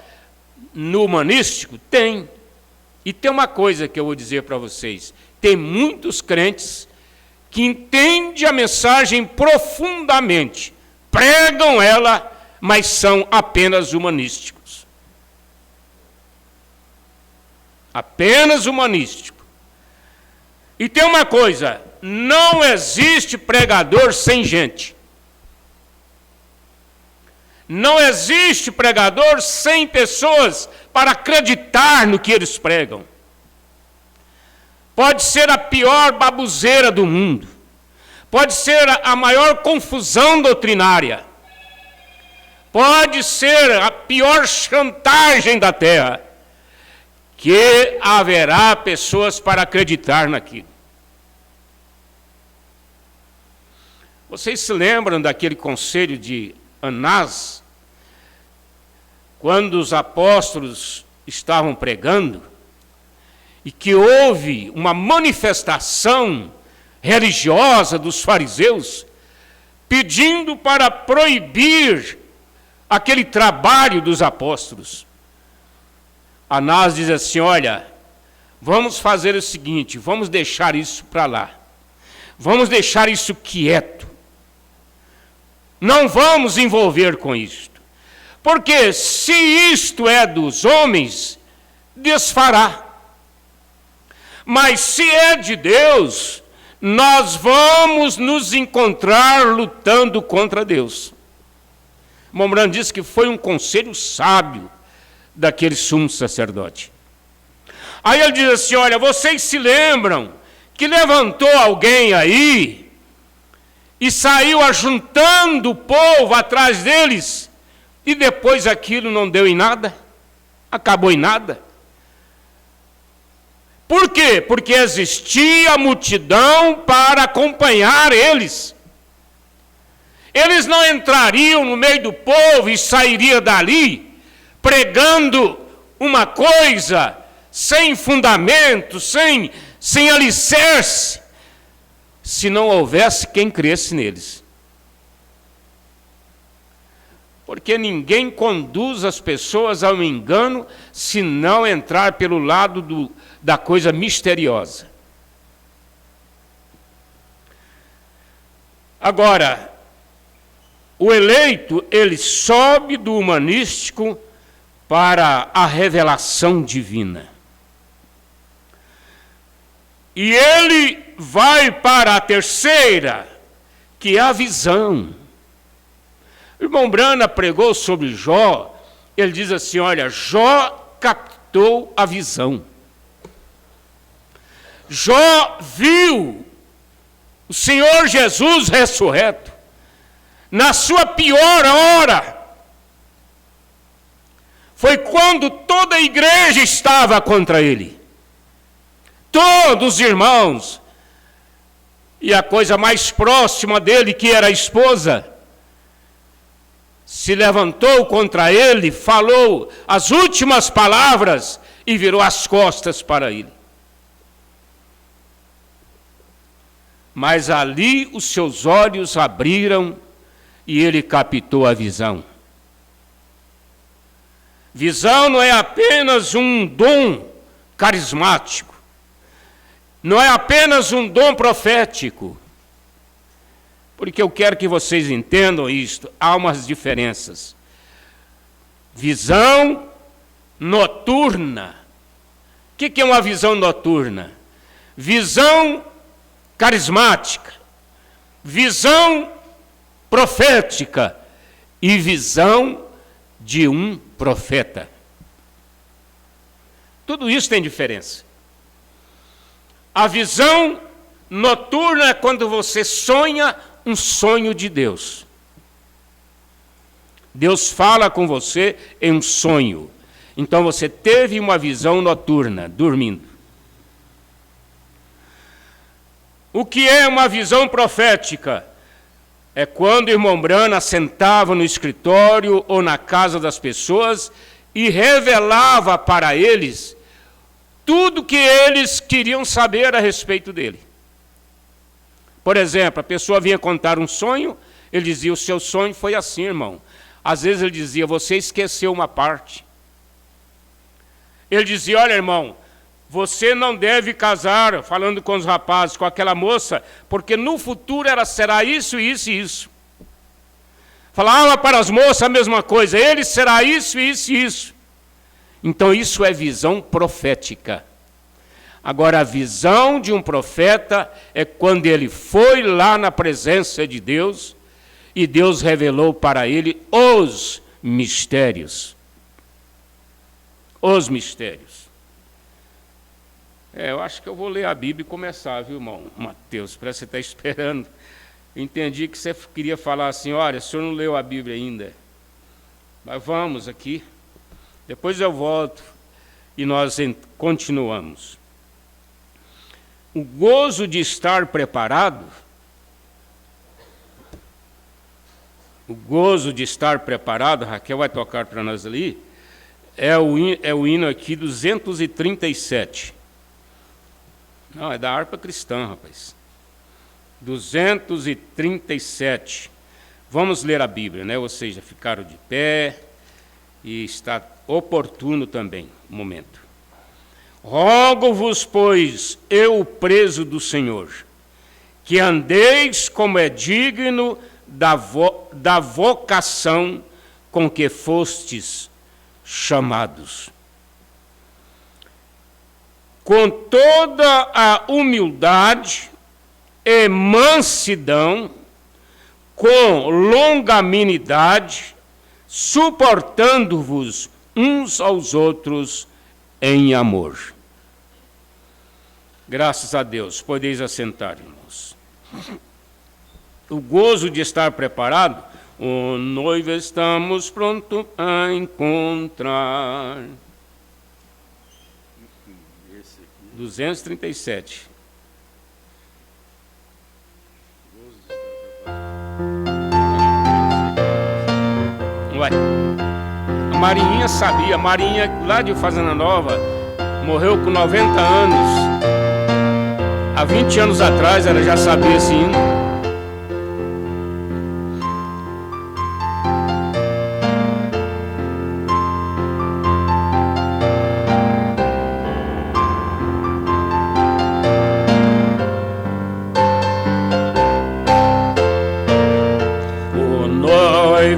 no humanístico? Tem. E tem uma coisa que eu vou dizer para vocês, tem muitos crentes que entendem a mensagem profundamente, pregam ela, mas são apenas humanísticos. Apenas humanístico. E tem uma coisa, não existe pregador sem gente. Não existe pregador sem pessoas para acreditar no que eles pregam. Pode ser a pior baboseira do mundo. Pode ser a maior confusão doutrinária. Pode ser a pior chantagem da terra. Que haverá pessoas para acreditar naquilo. Vocês se lembram daquele conselho de Anás? Quando os apóstolos estavam pregando, e que houve uma manifestação religiosa dos fariseus, pedindo para proibir aquele trabalho dos apóstolos. Anás diz assim, olha, vamos fazer o seguinte, vamos deixar isso para lá. Vamos deixar isso quieto. Não vamos envolver com isto. Porque se isto é dos homens, desfará. Mas se é de Deus, nós vamos nos encontrar lutando contra Deus. Mombrand disse que foi um conselho sábio daquele sumo sacerdote. Aí ele diz assim, olha, vocês se lembram que levantou alguém aí e saiu ajuntando o povo atrás deles e depois aquilo não deu em nada? Acabou em nada? Por quê? Porque existia multidão para acompanhar eles. Eles não entrariam no meio do povo e sairiam dali pregando uma coisa sem fundamento, sem alicerce, se não houvesse quem cresce neles. Porque ninguém conduz as pessoas ao engano se não entrar pelo lado da coisa misteriosa. Agora, o eleito, ele sobe do humanístico para a revelação divina. E ele vai para a terceira, que é a visão. irmão Brana pregou sobre Jó, ele diz assim, olha, Jó captou a visão. Jó viu o Senhor Jesus ressurreto na sua pior hora. Foi quando toda a igreja estava contra ele. Todos os irmãos. E a coisa mais próxima dele, que era a esposa, se levantou contra ele, falou as últimas palavras e virou as costas para ele. Mas ali os seus olhos abriram e ele captou a visão. Visão não é apenas um dom carismático. Não é apenas um dom profético. Porque eu quero que vocês entendam isto. Há umas diferenças. Visão noturna. O que é uma visão noturna? Visão carismática. Visão profética. E visão de um profeta. Tudo isso tem diferença. A visão noturna é quando você sonha um sonho de Deus. Deus fala com você em um sonho. Então você teve uma visão noturna, dormindo. O que é uma visão profética? É quando o irmão Brana sentava no escritório ou na casa das pessoas e revelava para eles tudo que eles queriam saber a respeito dele. Por exemplo, a pessoa vinha contar um sonho, ele dizia, o seu sonho foi assim, irmão. Às vezes ele dizia, você esqueceu uma parte. Ele dizia, olha, irmão, você não deve casar, falando com os rapazes, com aquela moça, porque no futuro ela será isso, isso e isso. Falava para as moças a mesma coisa, ele será isso, isso e isso. Então isso é visão profética. Agora a visão de um profeta é quando ele foi lá na presença de Deus e Deus revelou para ele os mistérios. Os mistérios. Eu acho que eu vou ler a Bíblia e começar, viu, irmão Mateus? Parece que você está esperando. Eu entendi que você queria falar assim, olha, o senhor não leu a Bíblia ainda. Mas vamos aqui. Depois eu volto e nós continuamos. O gozo de estar preparado, Raquel vai tocar para nós ali, é o hino aqui 237. Não, é da harpa cristã, rapaz. 237. Vamos ler a Bíblia, né? Vocês já ficaram de pé e está oportuno também o momento. Rogo-vos, pois, eu preso do Senhor, que andeis como é digno da vocação com que fostes chamados. Com toda a humildade e mansidão, com longanimidade, suportando-vos uns aos outros em amor. Graças a Deus, podeis assentar, irmãos. O gozo de estar preparado, o noivo estamos prontos a encontrar. 237. Ué, a Marinha sabia, a Marinha lá de Fazenda Nova morreu com 90 anos. Há 20 anos atrás ela já sabia esse hino.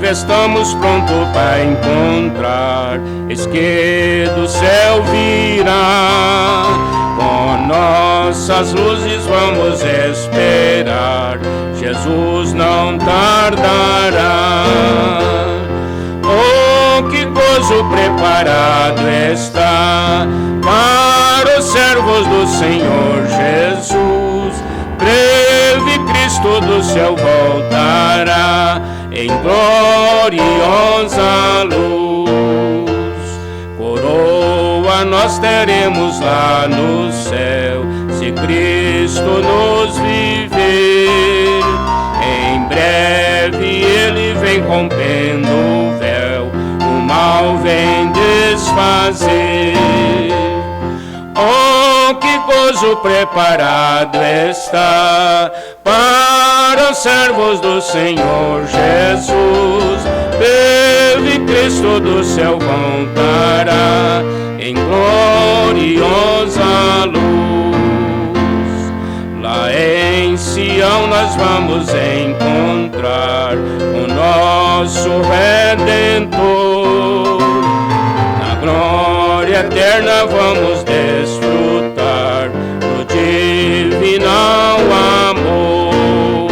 Estamos prontos para encontrar, eis que do céu virá com nosso nossas luzes vamos esperar, Jesus não tardará. Oh, que gozo preparado está para os servos do Senhor Jesus. Breve Cristo do céu voltará em gloriosa luz. Coroa nós teremos lá no céu, se Cristo nos viver. Em breve Ele vem rompendo o véu, o mal vem desfazer. Oh, que gozo preparado está para os servos do Senhor Jesus. Breve Cristo do céu voltará em gloriosa luz. Lá em Sião nós vamos encontrar o nosso Redentor. Na glória eterna vamos desfrutar do divinal amor.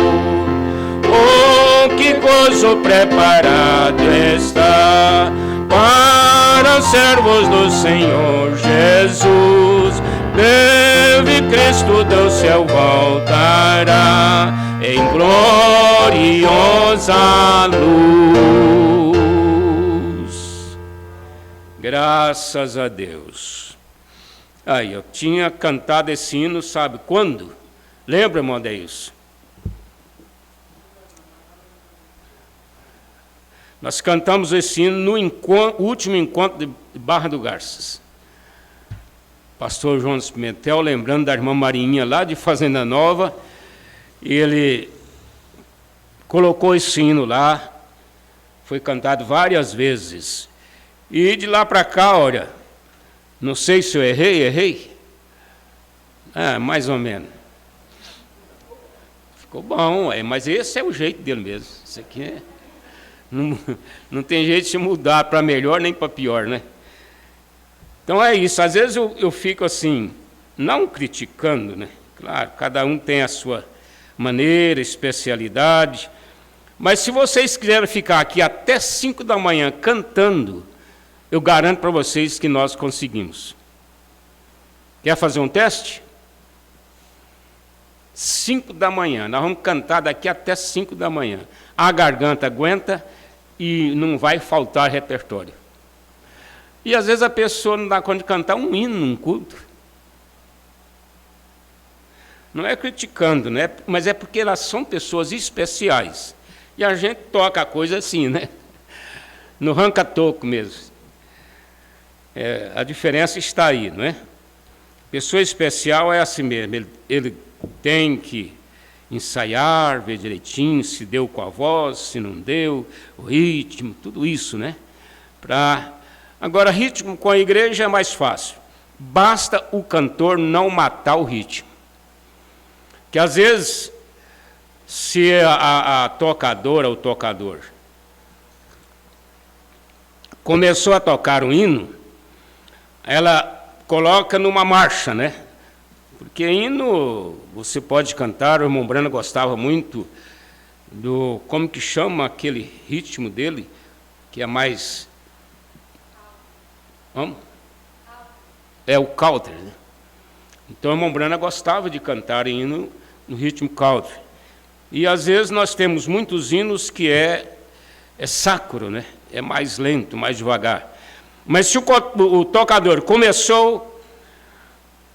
Oh, que gozo preparado está para os servos do Senhor Jesus. Breve Cristo do céu voltará em gloriosa luz. Graças a Deus. Aí, eu tinha cantado esse hino, sabe quando? Lembra, irmão Deus? Nós cantamos esse hino no último encontro de Barra do Garças. Pastor João Pimentel, lembrando da irmã Marinha lá de Fazenda Nova, e ele colocou esse hino lá, foi cantado várias vezes. E de lá para cá, olha, não sei se eu errei. Mais ou menos. Ficou bom, mas esse é o jeito dele mesmo. Isso aqui não tem jeito de se mudar para melhor nem para pior, né? Então é isso, às vezes eu fico assim, não criticando, né? Claro, cada um tem a sua maneira, especialidade, mas se vocês quiserem ficar aqui até 5 da manhã cantando, eu garanto para vocês que nós conseguimos. Quer fazer um teste? 5 da manhã, nós vamos cantar daqui até 5 da manhã. A garganta aguenta e não vai faltar repertório. E às vezes a pessoa não dá conta de cantar um hino num culto. Não é criticando, né? Mas é porque elas são pessoas especiais. E a gente toca a coisa assim, né? No ranca-toco mesmo. A diferença está aí, não é? Pessoa especial é assim mesmo. Ele tem que ensaiar, ver direitinho se deu com a voz, se não deu, o ritmo, tudo isso, né? Agora, ritmo com a igreja é mais fácil. Basta o cantor não matar o ritmo. Que às vezes, se a tocadora ou tocador começou a tocar um hino, ela coloca numa marcha, né? Porque hino você pode cantar, o irmão Brana gostava muito do, como que chama aquele ritmo dele, que é mais... Vamos? É o country, né? Então o irmão Brana gostava de cantar hino no ritmo country. E às vezes nós temos muitos hinos que é sacro, né? É mais lento, mais devagar. Mas se o tocador começou,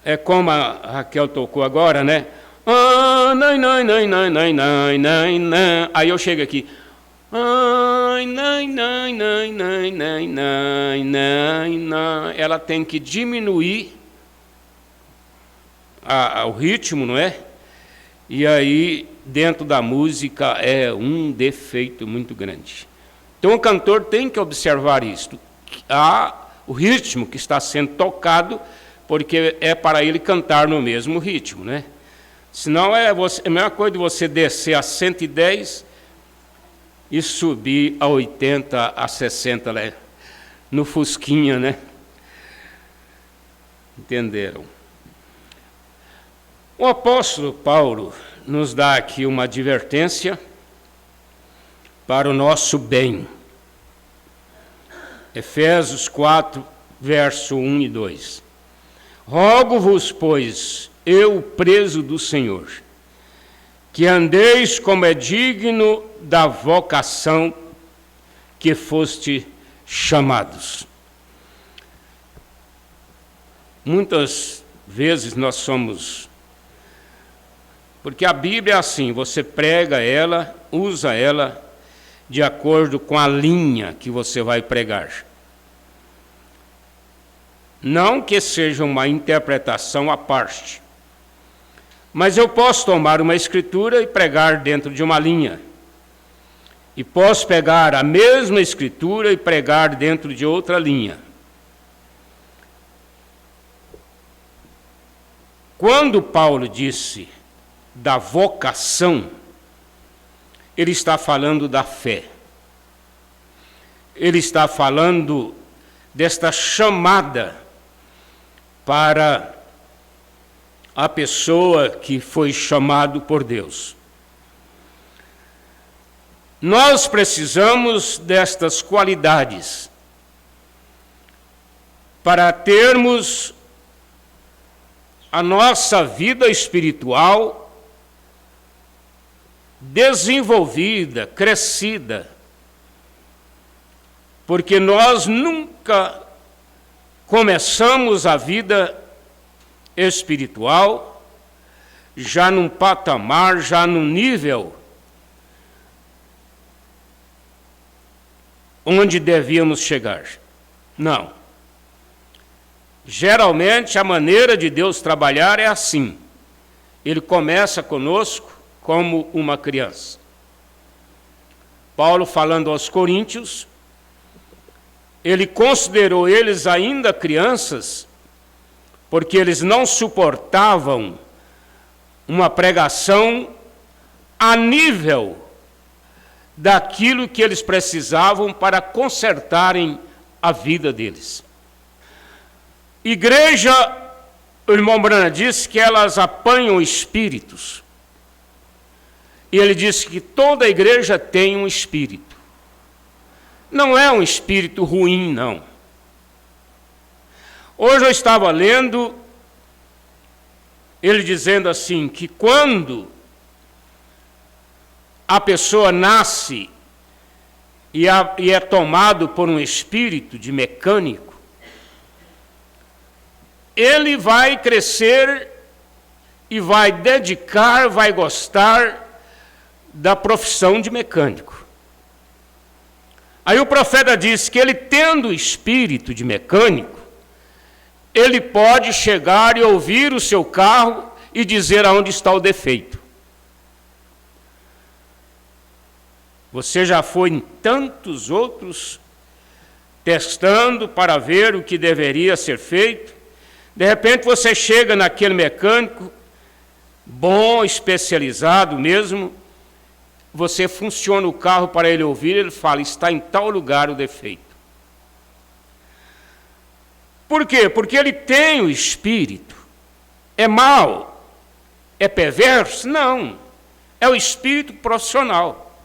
é como a Raquel tocou agora, né? Aí eu chego aqui. Ela tem que diminuir o ritmo, não é? E aí, dentro da música, é um defeito muito grande. Então, o cantor tem que observar isso. O ritmo que está sendo tocado, porque é para ele cantar no mesmo ritmo, né? Senão é a mesma coisa de você descer a 110 e subir a 80, a 60, né? No fusquinha, né? Entenderam? O apóstolo Paulo nos dá aqui uma advertência para o nosso bem. Efésios 4, verso 1 e 2. Rogo-vos, pois, eu preso do Senhor, que andeis como é digno da vocação que foste chamados. Muitas vezes nós somos... Porque a Bíblia é assim, você prega ela, usa ela de acordo com a linha que você vai pregar. Não que seja uma interpretação à parte, mas eu posso tomar uma escritura e pregar dentro de uma linha. E posso pegar a mesma escritura e pregar dentro de outra linha. Quando Paulo disse da vocação, ele está falando da fé. Ele está falando desta chamada para a pessoa que foi chamado por Deus. Nós precisamos destas qualidades para termos a nossa vida espiritual desenvolvida, crescida, porque nós nunca começamos a vida espiritual já num patamar, já num nível onde devíamos chegar. Não. Geralmente a maneira de Deus trabalhar é assim. Ele começa conosco como uma criança. Paulo, falando aos coríntios, ele considerou eles ainda crianças, porque eles não suportavam uma pregação a nível daquilo que eles precisavam para consertarem a vida deles. Igreja, o irmão Branham disse que elas apanham espíritos. E ele disse que toda igreja tem um espírito. Não é um espírito ruim, não. Hoje eu estava lendo ele dizendo assim, que quando a pessoa nasce e é tomado por um espírito de mecânico, ele vai crescer e vai dedicar, vai gostar da profissão de mecânico. Aí o profeta disse que ele, tendo o espírito de mecânico, ele pode chegar e ouvir o seu carro e dizer aonde está o defeito. Você já foi em tantos outros testando para ver o que deveria ser feito. De repente você chega naquele mecânico, bom, especializado mesmo, você funciona o carro para ele ouvir, ele fala, está em tal lugar o defeito. Por quê? Porque ele tem o espírito. É mau? É perverso? Não. É o espírito profissional.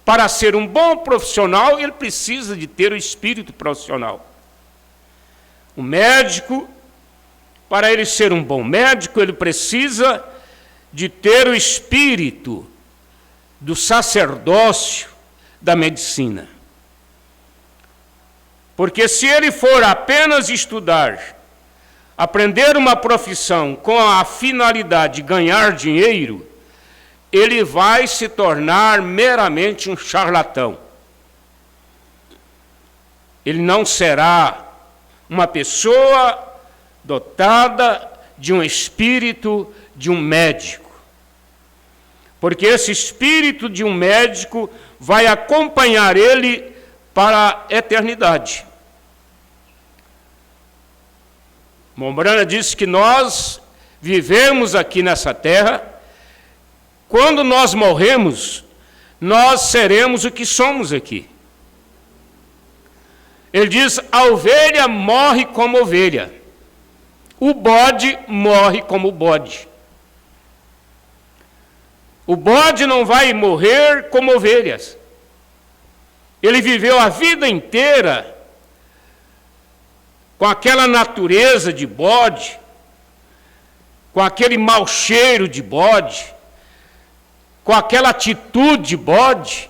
Para ser um bom profissional, ele precisa de ter o espírito profissional. O médico, para ele ser um bom médico, ele precisa de ter o espírito do sacerdócio da medicina. Porque se ele for apenas estudar, aprender uma profissão com a finalidade de ganhar dinheiro, ele vai se tornar meramente um charlatão. Ele não será uma pessoa dotada de um espírito de um médico. Porque esse espírito de um médico vai acompanhar ele para a eternidade. Mombrana disse que nós vivemos aqui nessa terra. Quando nós morremos, nós seremos o que somos aqui. Ele diz, a ovelha morre como ovelha. o bode morre como bode. O bode não vai morrer como ovelhas. Ele viveu a vida inteira com aquela natureza de bode, com aquele mau cheiro de bode, com aquela atitude de bode.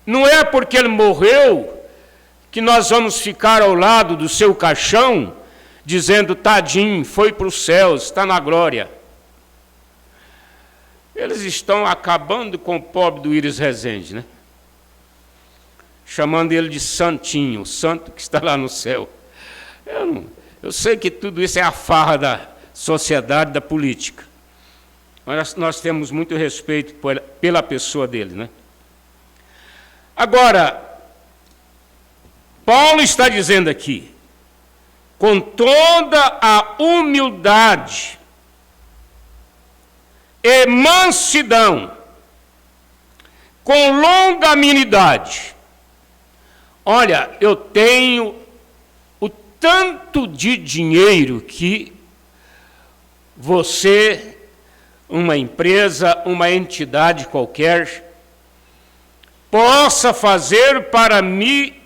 Não é porque ele morreu que nós vamos ficar ao lado do seu caixão dizendo, tadinho, foi para os céus, está na glória. Eles estão acabando com o pobre do Íris Rezende, né? Chamando ele de santinho, o santo que está lá no céu. Eu sei que tudo isso é a farra da sociedade, da política. Mas nós temos muito respeito pela pessoa dele, né? Agora, Paulo está dizendo aqui, com toda a humildade e mansidão, com longanimidade. Olha, eu tenho o tanto de dinheiro que você, uma empresa, uma entidade qualquer, possa fazer para me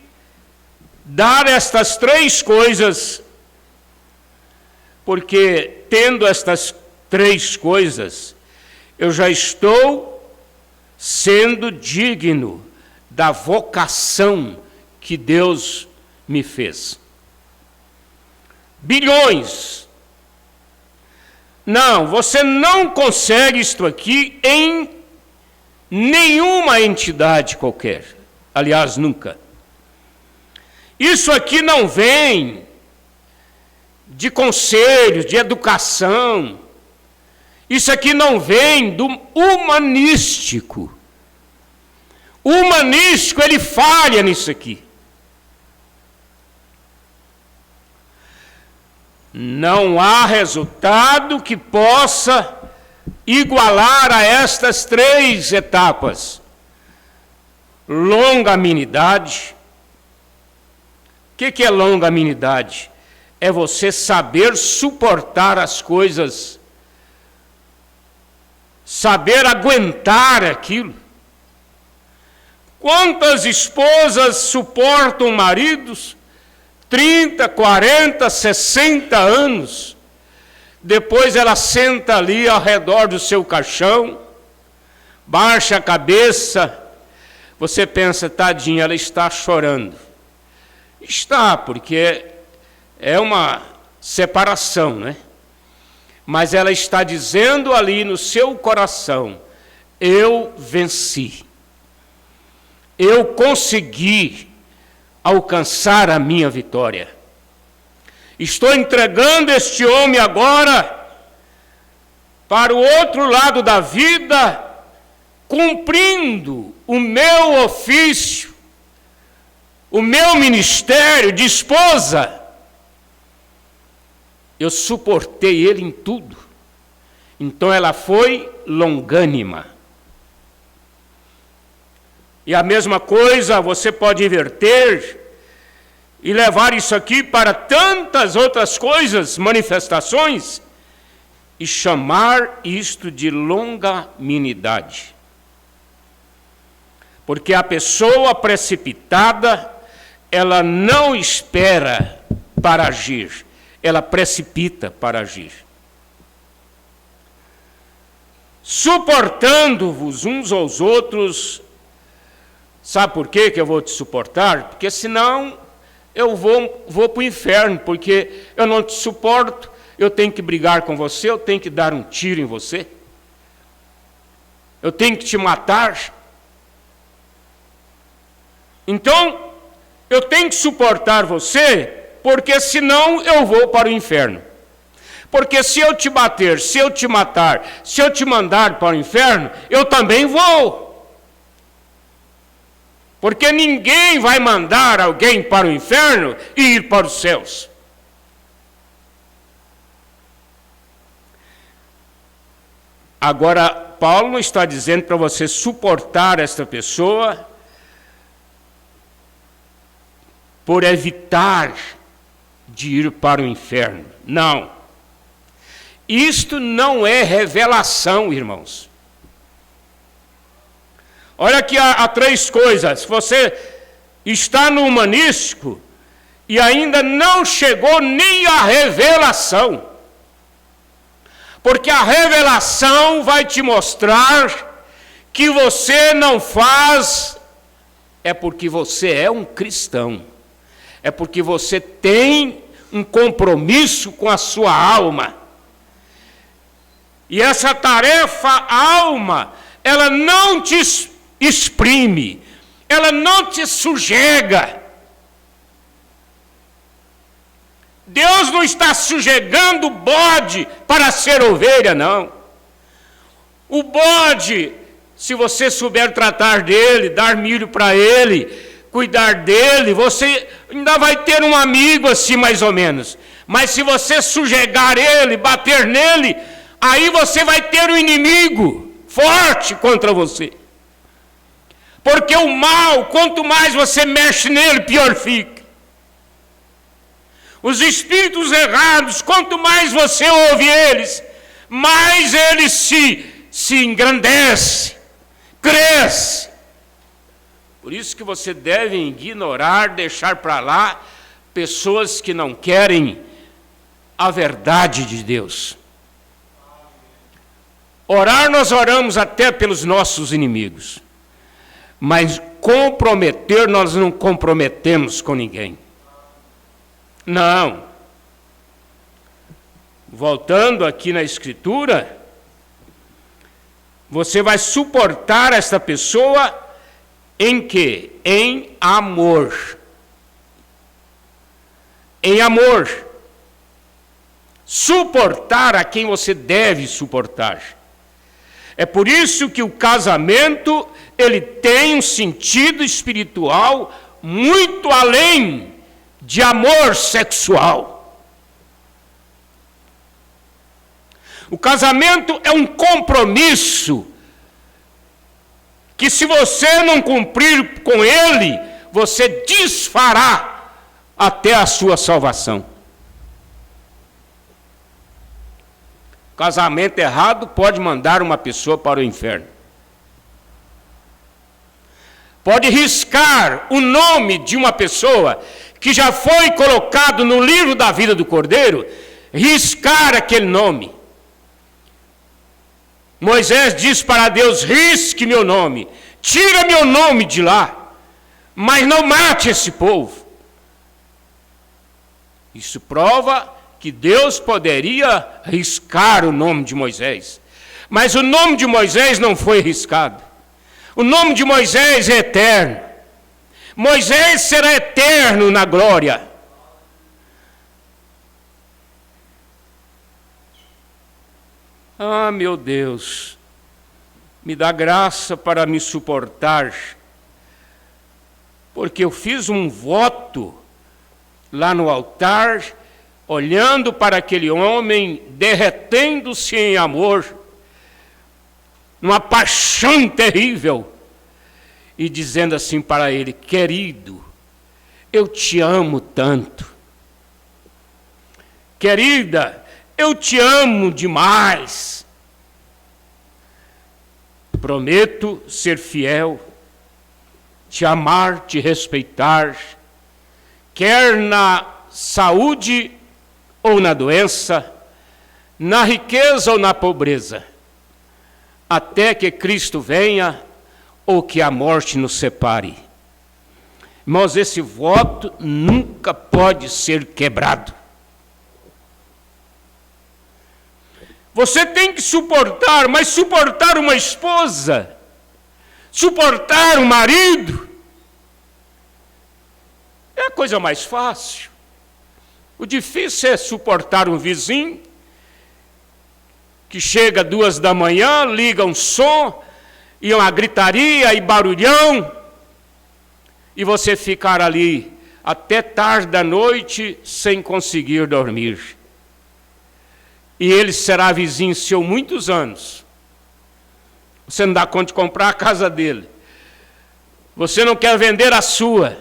dar estas 3 coisas, porque tendo estas 3 coisas, eu já estou sendo digno da vocação que Deus me fez. Bilhões. Não, você não consegue isto aqui em nenhuma entidade qualquer. Aliás, nunca. Isso aqui não vem de conselhos, de educação. Isso aqui não vem do humanístico. O humanístico, ele falha nisso aqui. Não há resultado que possa igualar a estas 3 etapas. Longanimidade. O que é longanimidade? É você saber suportar as coisas, saber aguentar aquilo. Quantas esposas suportam maridos 30, 40, 60 anos, depois ela senta ali ao redor do seu caixão, baixa a cabeça, você pensa, tadinha, ela está chorando. Está, porque é uma separação, né? Mas ela está dizendo ali no seu coração, eu venci, eu consegui alcançar a minha vitória. Estou entregando este homem agora para o outro lado da vida, cumprindo o meu ofício, o meu ministério de esposa. Eu suportei ele em tudo. Então ela foi longânima. E a mesma coisa você pode inverter e levar isso aqui para tantas outras coisas, manifestações, e chamar isto de longanimidade. Porque a pessoa precipitada, ela não espera para agir, ela precipita para agir. Suportando-vos uns aos outros. Sabe por quê que eu vou te suportar? Porque senão eu vou para o inferno, porque eu não te suporto, eu tenho que brigar com você, eu tenho que dar um tiro em você, eu tenho que te matar. Então, eu tenho que suportar você, porque senão eu vou para o inferno. Porque se eu te bater, se eu te matar, se eu te mandar para o inferno, eu também vou. Porque ninguém vai mandar alguém para o inferno e ir para os céus. Agora, Paulo não está dizendo para você suportar esta pessoa por evitar de ir para o inferno. Não. Isto não é revelação, irmãos. Olha aqui há três coisas. Você está no humanístico e ainda não chegou nem à revelação. Porque a revelação vai te mostrar que você não faz, é porque você é um cristão. É porque você tem um compromisso com a sua alma. E essa tarefa, alma, ela não te exprime, ela não te sujega. Deus não está sujegando o bode para ser ovelha, não. O bode, se você souber tratar dele, dar milho para ele, cuidar dele, você ainda vai ter um amigo assim mais ou menos. Mas se você sujegar ele, bater nele, aí você vai ter um inimigo forte contra você. Porque o mal, quanto mais você mexe nele, pior fica. Os espíritos errados, quanto mais você ouve eles, mais eles se engrandecem, crescem. Por isso que você deve ignorar, deixar para lá pessoas que não querem a verdade de Deus. Orar, nós oramos até pelos nossos inimigos. Mas comprometer, nós não comprometemos com ninguém. Não. Voltando aqui na Escritura, você vai suportar esta pessoa em quê? Em amor. Em amor. Suportar a quem você deve suportar. É por isso que o casamento, ele tem um sentido espiritual muito além de amor sexual. O casamento é um compromisso que, se você não cumprir com ele, você desfará até a sua salvação. Casamento errado pode mandar uma pessoa para o inferno. Pode riscar o nome de uma pessoa que já foi colocado no livro da vida do Cordeiro, riscar aquele nome. Moisés diz para Deus: risque meu nome, tira meu nome de lá, mas não mate esse povo. Isso prova que Deus poderia riscar o nome de Moisés. Mas o nome de Moisés não foi riscado. O nome de Moisés é eterno. Moisés será eterno na glória. Ah, meu Deus, me dá graça para me suportar, porque eu fiz um voto lá no altar, olhando para aquele homem, derretendo-se em amor, numa paixão terrível, e dizendo assim para ele: querido, eu te amo tanto. Querida, eu te amo demais. Prometo ser fiel, te amar, te respeitar, quer na saúde ou na doença, na riqueza ou na pobreza, até que Cristo venha ou que a morte nos separe. Irmãos, esse voto nunca pode ser quebrado. Você tem que suportar, mas suportar uma esposa, suportar um marido, é a coisa mais fácil. O difícil é suportar um vizinho que chega 2 da manhã, liga um som, e uma gritaria e barulhão, e você ficar ali até tarde da noite sem conseguir dormir. E ele será vizinho seu muitos anos. Você não dá conta de comprar a casa dele. Você não quer vender a sua.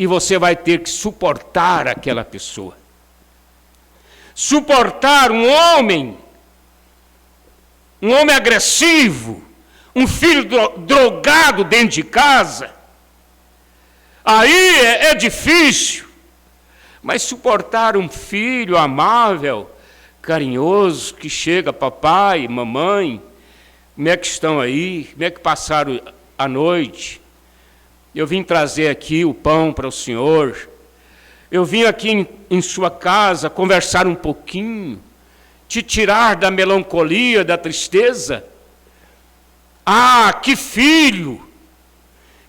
e você vai ter que suportar aquela pessoa. Suportar um homem agressivo, um filho drogado dentro de casa, aí é difícil. Mas suportar um filho amável, carinhoso, que chega, papai, mamãe, como é que estão aí? Como é que passaram a noite? Eu vim trazer aqui o pão para o senhor. Eu vim aqui em sua casa conversar um pouquinho, te tirar da melancolia, da tristeza. Ah, que filho,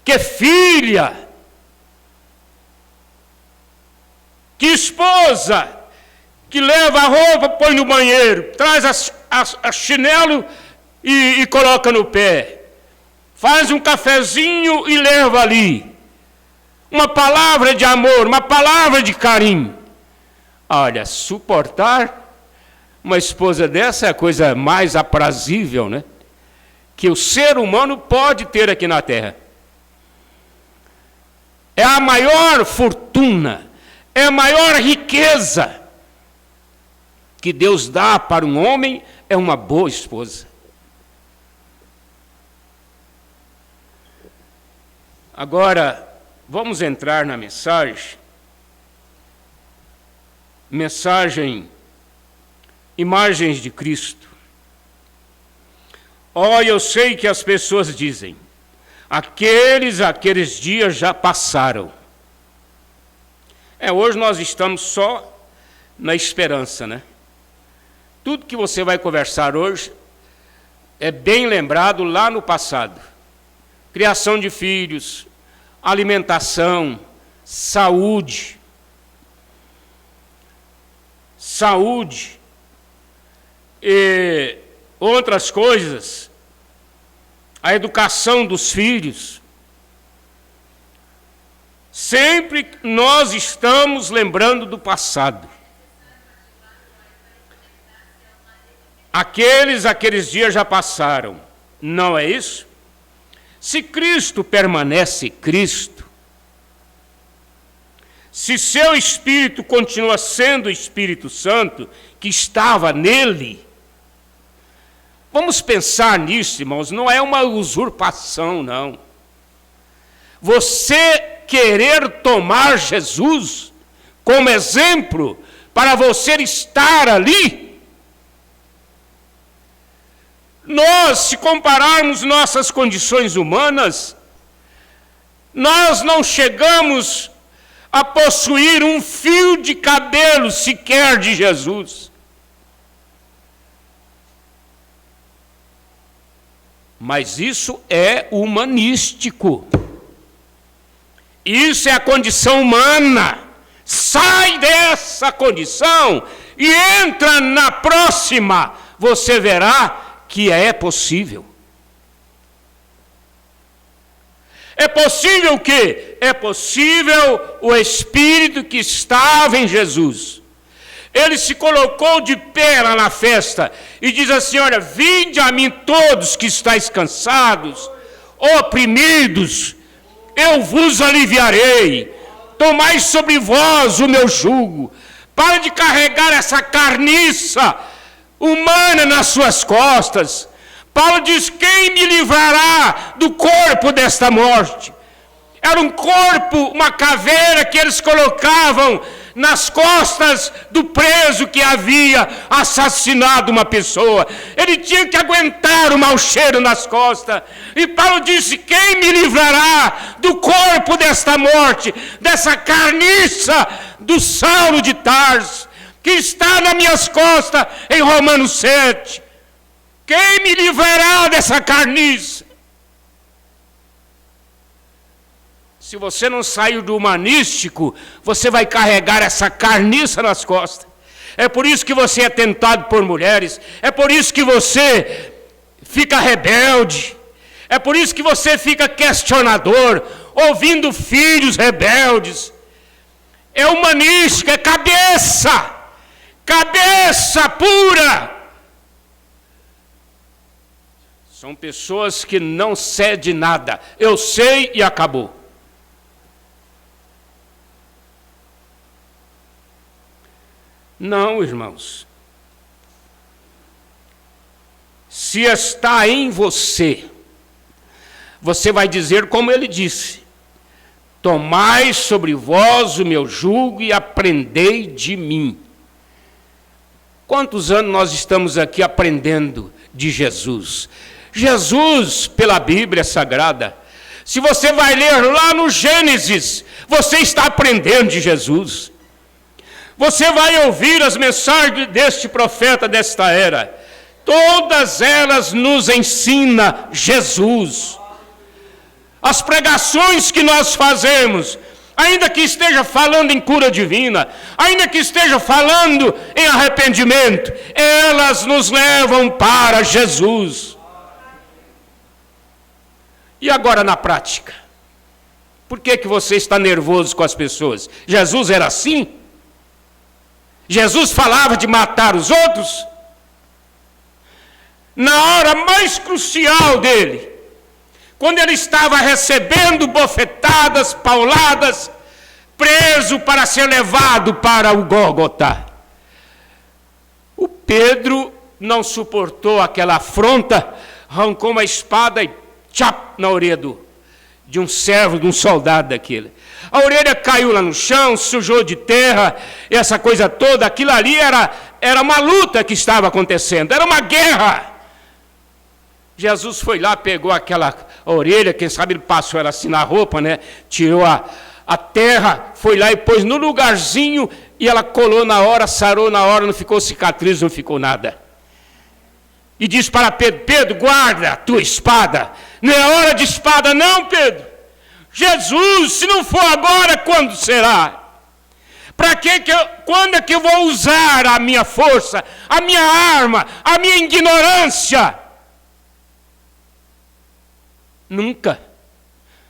que filha, que esposa, que leva a roupa, põe no banheiro, traz a chinelo e coloca no pé. Faz um cafezinho e leva ali. Uma palavra de amor, uma palavra de carinho. Olha, suportar uma esposa dessa é a coisa mais aprazível, né? Que o ser humano pode ter aqui na terra. É a maior fortuna, é a maior riqueza que Deus dá para um homem, é uma boa esposa. Agora, vamos entrar na mensagem. Mensagem, imagens de Cristo. Eu sei que as pessoas dizem, aqueles dias já passaram. Hoje nós estamos só na esperança, né? Tudo que você vai conversar hoje é bem lembrado lá no passado. Criação de filhos, alimentação, saúde, e outras coisas, a educação dos filhos. Sempre nós estamos lembrando do passado. Aqueles dias já passaram, não é isso? Se Cristo permanece Cristo, se seu Espírito continua sendo o Espírito Santo que estava nele, vamos pensar nisso, irmãos, não é uma usurpação, não. Você querer tomar Jesus como exemplo para você estar ali, nós, se compararmos nossas condições humanas, nós não chegamos a possuir um fio de cabelo sequer de Jesus. Mas isso é humanístico. Isso é a condição humana. Sai dessa condição e entra na próxima. Você verá que é possível. É possível o quê? É possível o Espírito que estava em Jesus. Ele se colocou de pé lá na festa e diz assim, olha, vinde a mim todos que estáis cansados, oprimidos, eu vos aliviarei. Tomai sobre vós o meu jugo. Para de carregar essa carniça humana nas suas costas. Paulo diz, quem me livrará do corpo desta morte? Era um corpo, uma caveira que eles colocavam nas costas do preso que havia assassinado uma pessoa. Ele tinha que aguentar o mau cheiro nas costas. E Paulo disse, quem me livrará do corpo desta morte, dessa carniça do Saulo de Tarso, que está nas minhas costas, em Romanos 7. Quem me livrará dessa carniça? Se você não sair do humanístico, você vai carregar essa carniça nas costas. É por isso que você é tentado por mulheres. É por isso que você fica rebelde. É por isso que você fica questionador, ouvindo filhos rebeldes. É humanístico, é cabeça. Cabeça pura. São pessoas que não cedem nada. Eu sei e acabou. Não, irmãos. Se está em você, você vai dizer como ele disse: tomai sobre vós o meu jugo e aprendei de mim. Quantos anos nós estamos aqui aprendendo de Jesus? Jesus, pela Bíblia Sagrada, se você vai ler lá no Gênesis, você está aprendendo de Jesus. Você vai ouvir as mensagens deste profeta desta era. Todas elas nos ensinam Jesus. As pregações que nós fazemos, ainda que esteja falando em cura divina, ainda que esteja falando em arrependimento, elas nos levam para Jesus. E agora na prática? Por que você está nervoso com as pessoas? Jesus era assim? Jesus falava de matar os outros? Na hora mais crucial dele, quando ele estava recebendo bofetadas, pauladas, preso para ser levado para o Gólgota, o Pedro não suportou aquela afronta, arrancou uma espada e tchap na orelha de um servo, de um soldado daquele. A orelha caiu lá no chão, sujou de terra, essa coisa toda. Aquilo ali era uma luta que estava acontecendo, era uma guerra. Jesus foi lá, pegou aquela orelha, quem sabe ele passou ela assim na roupa, né? Tirou a terra, foi lá e pôs no lugarzinho, e ela colou na hora, sarou na hora, não ficou cicatriz, não ficou nada. E disse para Pedro: Pedro, guarda a tua espada. Não é hora de espada não, Pedro. Jesus, se não for agora, quando será? Quando é que eu vou usar a minha força, a minha arma, a minha ignorância? Nunca,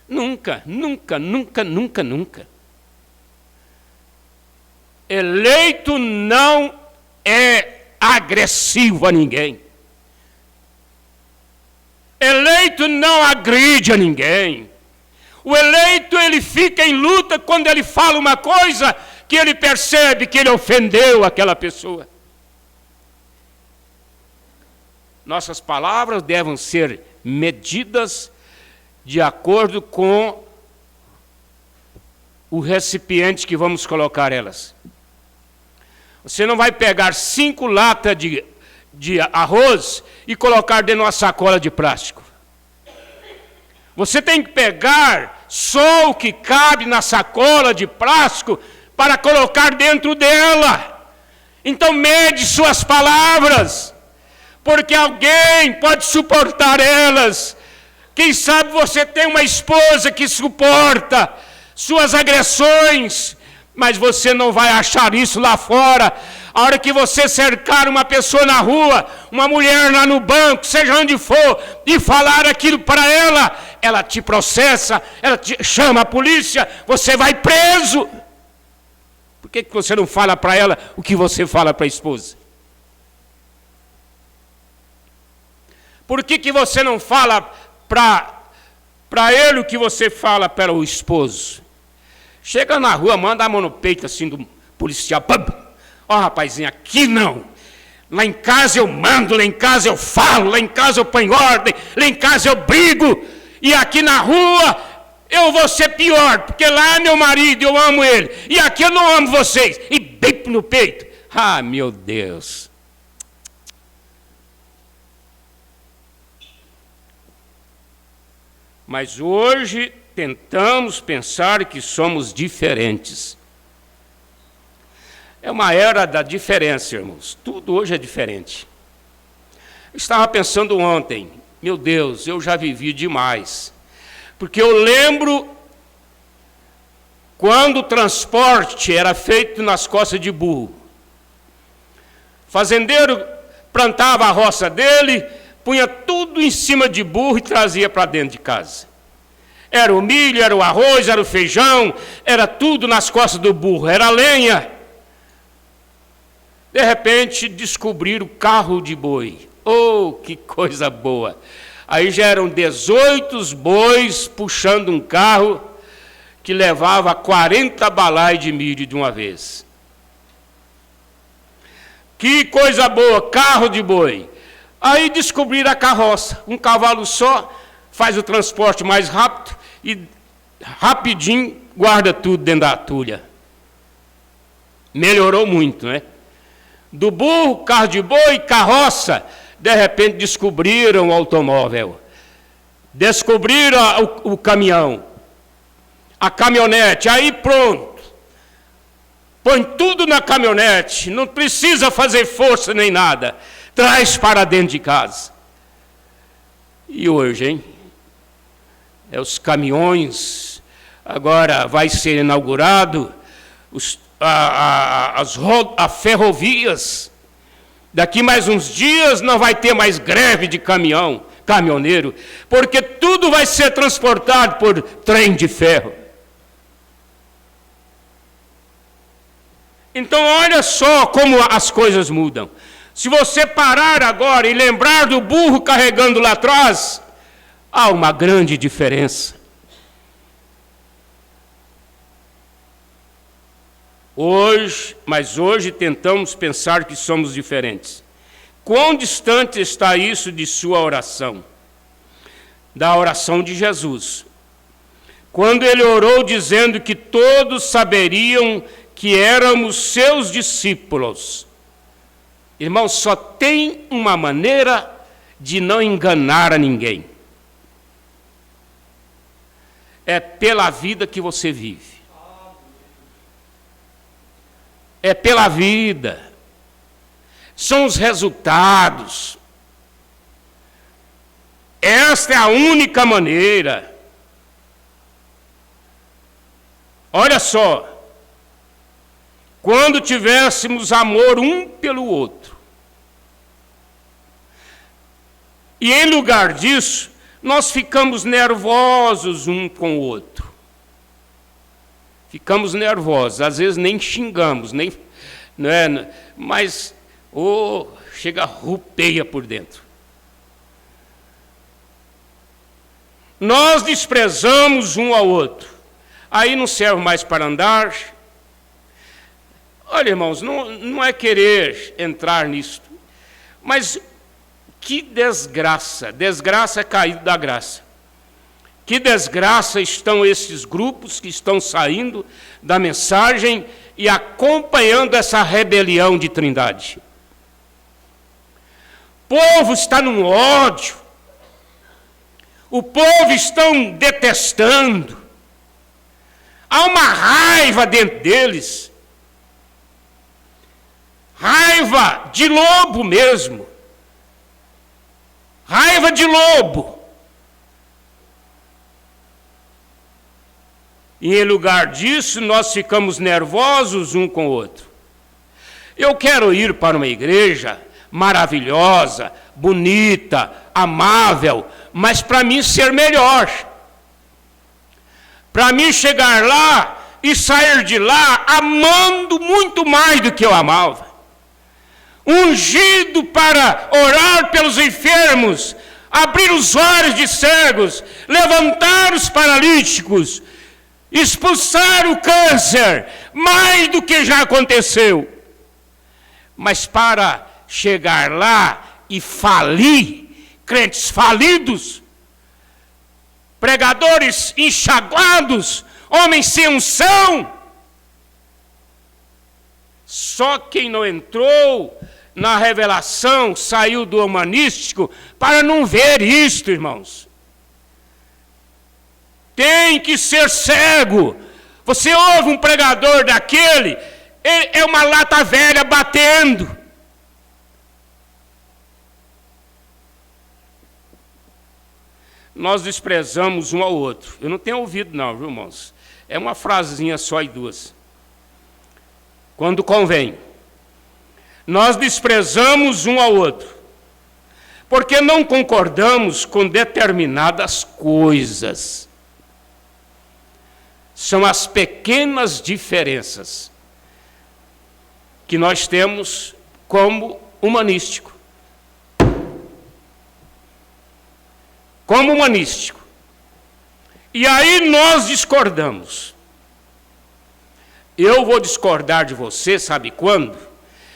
nunca, nunca, nunca, nunca, nunca. Eleito não é agressivo a ninguém. Eleito não agride a ninguém. O eleito, ele fica em luta quando ele fala uma coisa que ele percebe que ele ofendeu aquela pessoa. Nossas palavras devem ser medidas de acordo com o recipiente que vamos colocar elas. Você não vai pegar 5 latas de arroz e colocar dentro de uma sacola de plástico. Você tem que pegar só o que cabe na sacola de plástico para colocar dentro dela. Então mede suas palavras, porque alguém pode suportar elas. Quem sabe você tem uma esposa que suporta suas agressões, mas você não vai achar isso lá fora. A hora que você cercar uma pessoa na rua, uma mulher lá no banco, seja onde for, e falar aquilo para ela, ela te processa, ela te chama a polícia, você vai preso. Por que você não fala para ela o que você fala para a esposa? Por que você não fala para ele o que você fala para o esposo? Chega na rua, manda a mão no peito assim do policial. Ó, rapazinho, aqui não. Lá em casa eu mando, lá em casa eu falo, lá em casa eu ponho ordem, lá em casa eu brigo. E aqui na rua eu vou ser pior, porque lá é meu marido, eu amo ele. E aqui eu não amo vocês. E beijo no peito. Ah, meu Deus. Mas hoje tentamos pensar que somos diferentes. É uma era da diferença, irmãos. Tudo hoje é diferente. Eu estava pensando ontem, meu Deus, eu já vivi demais. Porque eu lembro quando o transporte era feito nas costas de burro. O fazendeiro plantava a roça dele, punha tudo em cima de burro e trazia para dentro de casa. Era o milho, era o arroz, era o feijão, era tudo nas costas do burro, era a lenha. De repente, descobriram o carro de boi. Oh, que coisa boa! Aí já eram 18 bois puxando um carro que levava 40 balai de milho de uma vez. Que coisa boa, carro de boi. Aí descobriram a carroça. Um cavalo só faz o transporte mais rápido e rapidinho guarda tudo dentro da atulha. Melhorou muito, né? Do burro, carro de boi, carroça. De repente descobriram o automóvel. Descobriram o caminhão. A caminhonete. Aí pronto. Põe tudo na caminhonete. Não precisa fazer força nem nada. Traz para dentro de casa. E hoje, hein? Os caminhões. Agora vai ser inaugurado as ferrovias. Daqui mais uns dias não vai ter mais greve de caminhoneiro, porque tudo vai ser transportado por trem de ferro. Então olha só como as coisas mudam. Se você parar agora e lembrar do burro carregando lá atrás, há uma grande diferença. Mas hoje tentamos pensar que somos diferentes. Quão distante está isso de sua oração? Da oração de Jesus. Quando ele orou dizendo que todos saberiam que éramos seus discípulos. Irmãos, só tem uma maneira de não enganar a ninguém. É pela vida que você vive. É pela vida. São os resultados. Esta é a única maneira. Olha só. Quando tivéssemos amor um pelo outro. E em lugar disso, nós ficamos nervosos um com o outro. Ficamos nervosos, às vezes nem xingamos, nem, né, mas chega rupeia por dentro. Nós desprezamos um ao outro. Aí não serve mais para andar. Olha, irmãos, não é querer entrar nisso, mas que desgraça. Desgraça é caído da graça. Que desgraça estão esses grupos que estão saindo da mensagem e acompanhando essa rebelião de Trindade. O povo está num ódio. O povo estão detestando. Há uma raiva dentro deles. Raiva de lobo mesmo. Raiva de lobo. E em lugar disso, nós ficamos nervosos um com o outro. Eu quero ir para uma igreja maravilhosa, bonita, amável, mas para mim ser melhor. Para mim chegar lá e sair de lá amando muito mais do que eu amava. Ungido para orar pelos enfermos, abrir os olhos de cegos, levantar os paralíticos, expulsar o câncer, mais do que já aconteceu. Mas para chegar lá e falir, crentes falidos, pregadores enxaguados, homens sem unção, só quem não entrou na revelação saiu do humanístico para não ver isto, irmãos. Tem que ser cego. Você ouve um pregador daquele, é uma lata velha batendo. Nós desprezamos um ao outro. Eu não tenho ouvido não, viu, irmãos? É uma frasezinha só e duas. Quando convém. Nós desprezamos um ao outro. Porque não concordamos com determinadas coisas. São as pequenas diferenças que nós temos como humanístico. Como humanístico. E aí nós discordamos. Eu vou discordar de você, sabe quando?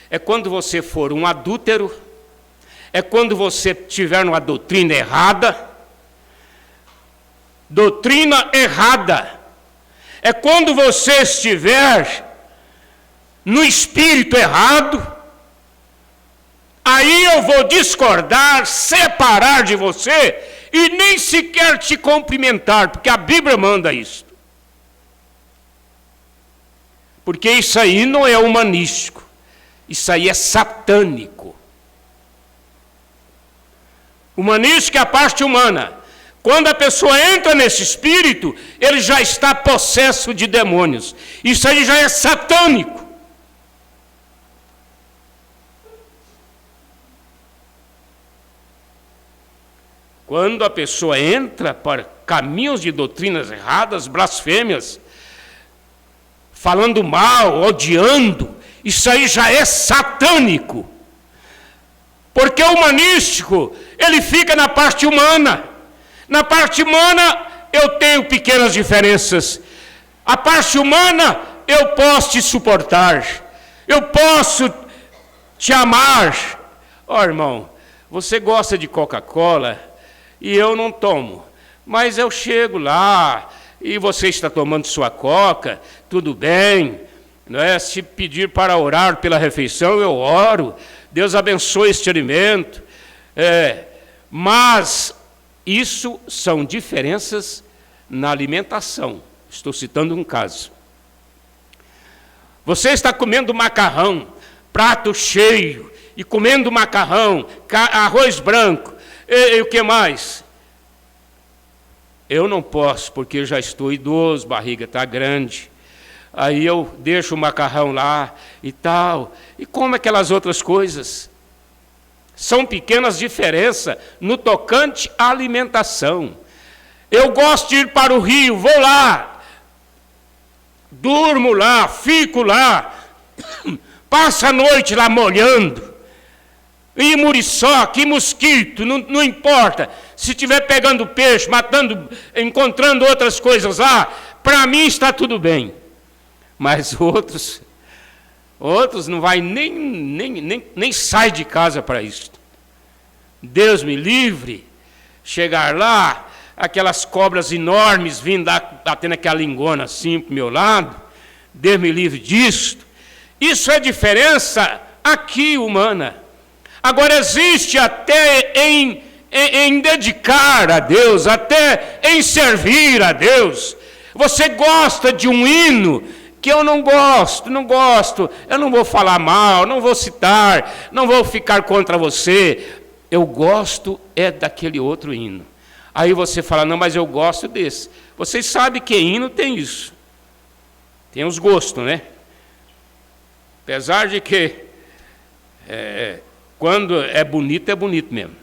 é quando você for um adúltero, é quando você tiver uma doutrina errada. Doutrina errada é quando você estiver no espírito errado. Aí eu vou discordar, separar de você e nem sequer te cumprimentar, porque a Bíblia manda isso. Porque isso aí não é humanístico, isso aí é satânico. Humanístico é a parte humana. Quando a pessoa entra nesse espírito, ele já está possesso de demônios. Isso aí já é satânico. Quando a pessoa entra para caminhos de doutrinas erradas, blasfêmias, falando mal, odiando, isso aí já é satânico. Porque o humanístico, ele fica na parte humana. Na parte humana, eu tenho pequenas diferenças. A parte humana, eu posso te suportar. Eu posso te amar. Ó, irmão, você gosta de Coca-Cola e eu não tomo. Mas eu chego lá e você está tomando sua Coca, tudo bem. Não é? Se pedir para orar pela refeição, eu oro. Deus abençoe este alimento. Mas isso são diferenças na alimentação. Estou citando um caso. Você está comendo macarrão, prato cheio, e comendo macarrão, arroz branco, e o que mais? Eu não posso, porque eu já estou idoso, barriga está grande. Aí eu deixo o macarrão lá e tal, e como aquelas outras coisas. São pequenas diferenças no tocante à alimentação. Eu gosto de ir para o rio, vou lá, durmo lá, fico lá, passo a noite lá molhando, e muriçoca, e mosquito, não importa. Se estiver pegando peixe, matando, encontrando outras coisas lá, para mim está tudo bem. Mas outros não vai nem sai de casa para isso. Deus me livre, chegar lá, aquelas cobras enormes vindo batendo aquela lingona assim para o meu lado, Deus me livre disso. Isso é diferença aqui humana. Agora existe até em dedicar a Deus, até em servir a Deus. Você gosta de um hino que eu não gosto, eu não vou falar mal, não vou citar, não vou ficar contra você. Eu gosto é daquele outro hino. Aí você fala, não, mas eu gosto desse. Vocês sabem que hino tem isso. Tem os gostos, né? Apesar de que quando é bonito mesmo.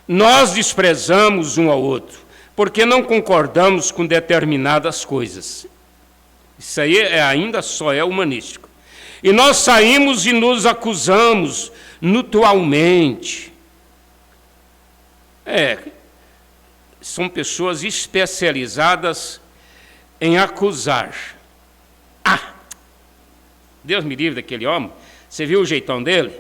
Nós desprezamos um ao outro, porque não concordamos com determinadas coisas. Isso aí ainda só é humanístico. E nós saímos e nos acusamos mutualmente. São pessoas especializadas em acusar. Deus me livre daquele homem. Você viu o jeitão dele?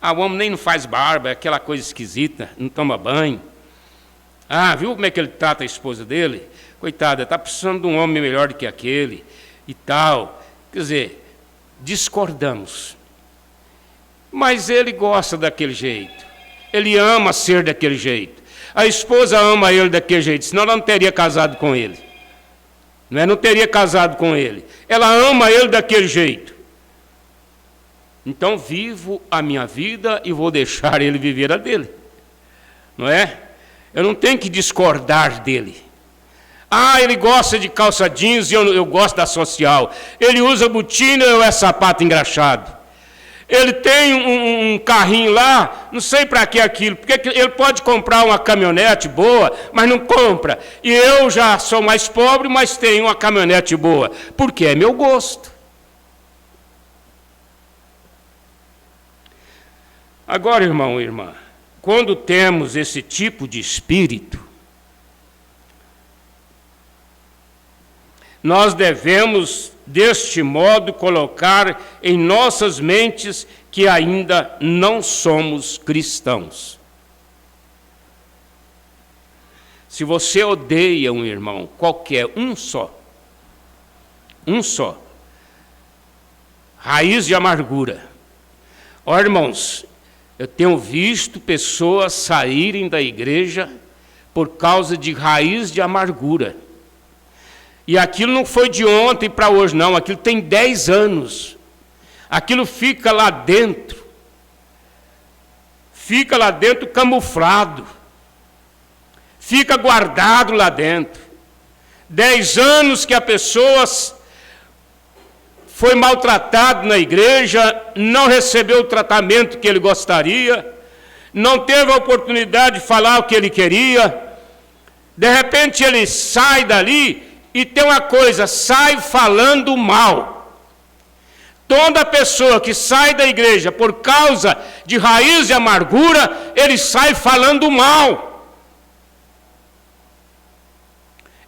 O homem nem não faz barba, é aquela coisa esquisita, não toma banho. Viu como é que ele trata a esposa dele? Coitada, está precisando de um homem melhor do que aquele e tal. Quer dizer, discordamos. Mas ele gosta daquele jeito. Ele ama ser daquele jeito. A esposa ama ele daquele jeito, senão ela não teria casado com ele. Não teria casado com ele. Ela ama ele daquele jeito. Então vivo a minha vida e vou deixar ele viver a dele. Não é? Eu não tenho que discordar dele. Ele gosta de calça jeans e eu gosto da social. Ele usa botina e eu é sapato engraxado. Ele tem um carrinho lá, não sei para que aquilo, porque ele pode comprar uma caminhonete boa, mas não compra. E eu já sou mais pobre, mas tenho uma caminhonete boa, porque é meu gosto. Agora, irmão e irmã, quando temos esse tipo de espírito, nós devemos, deste modo, colocar em nossas mentes que ainda não somos cristãos. Se você odeia um irmão, qualquer, um só, raiz de amargura. Ó, irmãos, eu tenho visto pessoas saírem da igreja por causa de raiz de amargura. E aquilo não foi de ontem para hoje, não. Aquilo tem 10 anos. Aquilo fica lá dentro. Fica lá dentro camuflado. Fica guardado lá dentro. 10 anos que a pessoa foi maltratada na igreja, não recebeu o tratamento que ele gostaria, não teve a oportunidade de falar o que ele queria. De repente ele sai dali e tem uma coisa, sai falando mal. Toda pessoa que sai da igreja por causa de raiz de amargura, ele sai falando mal.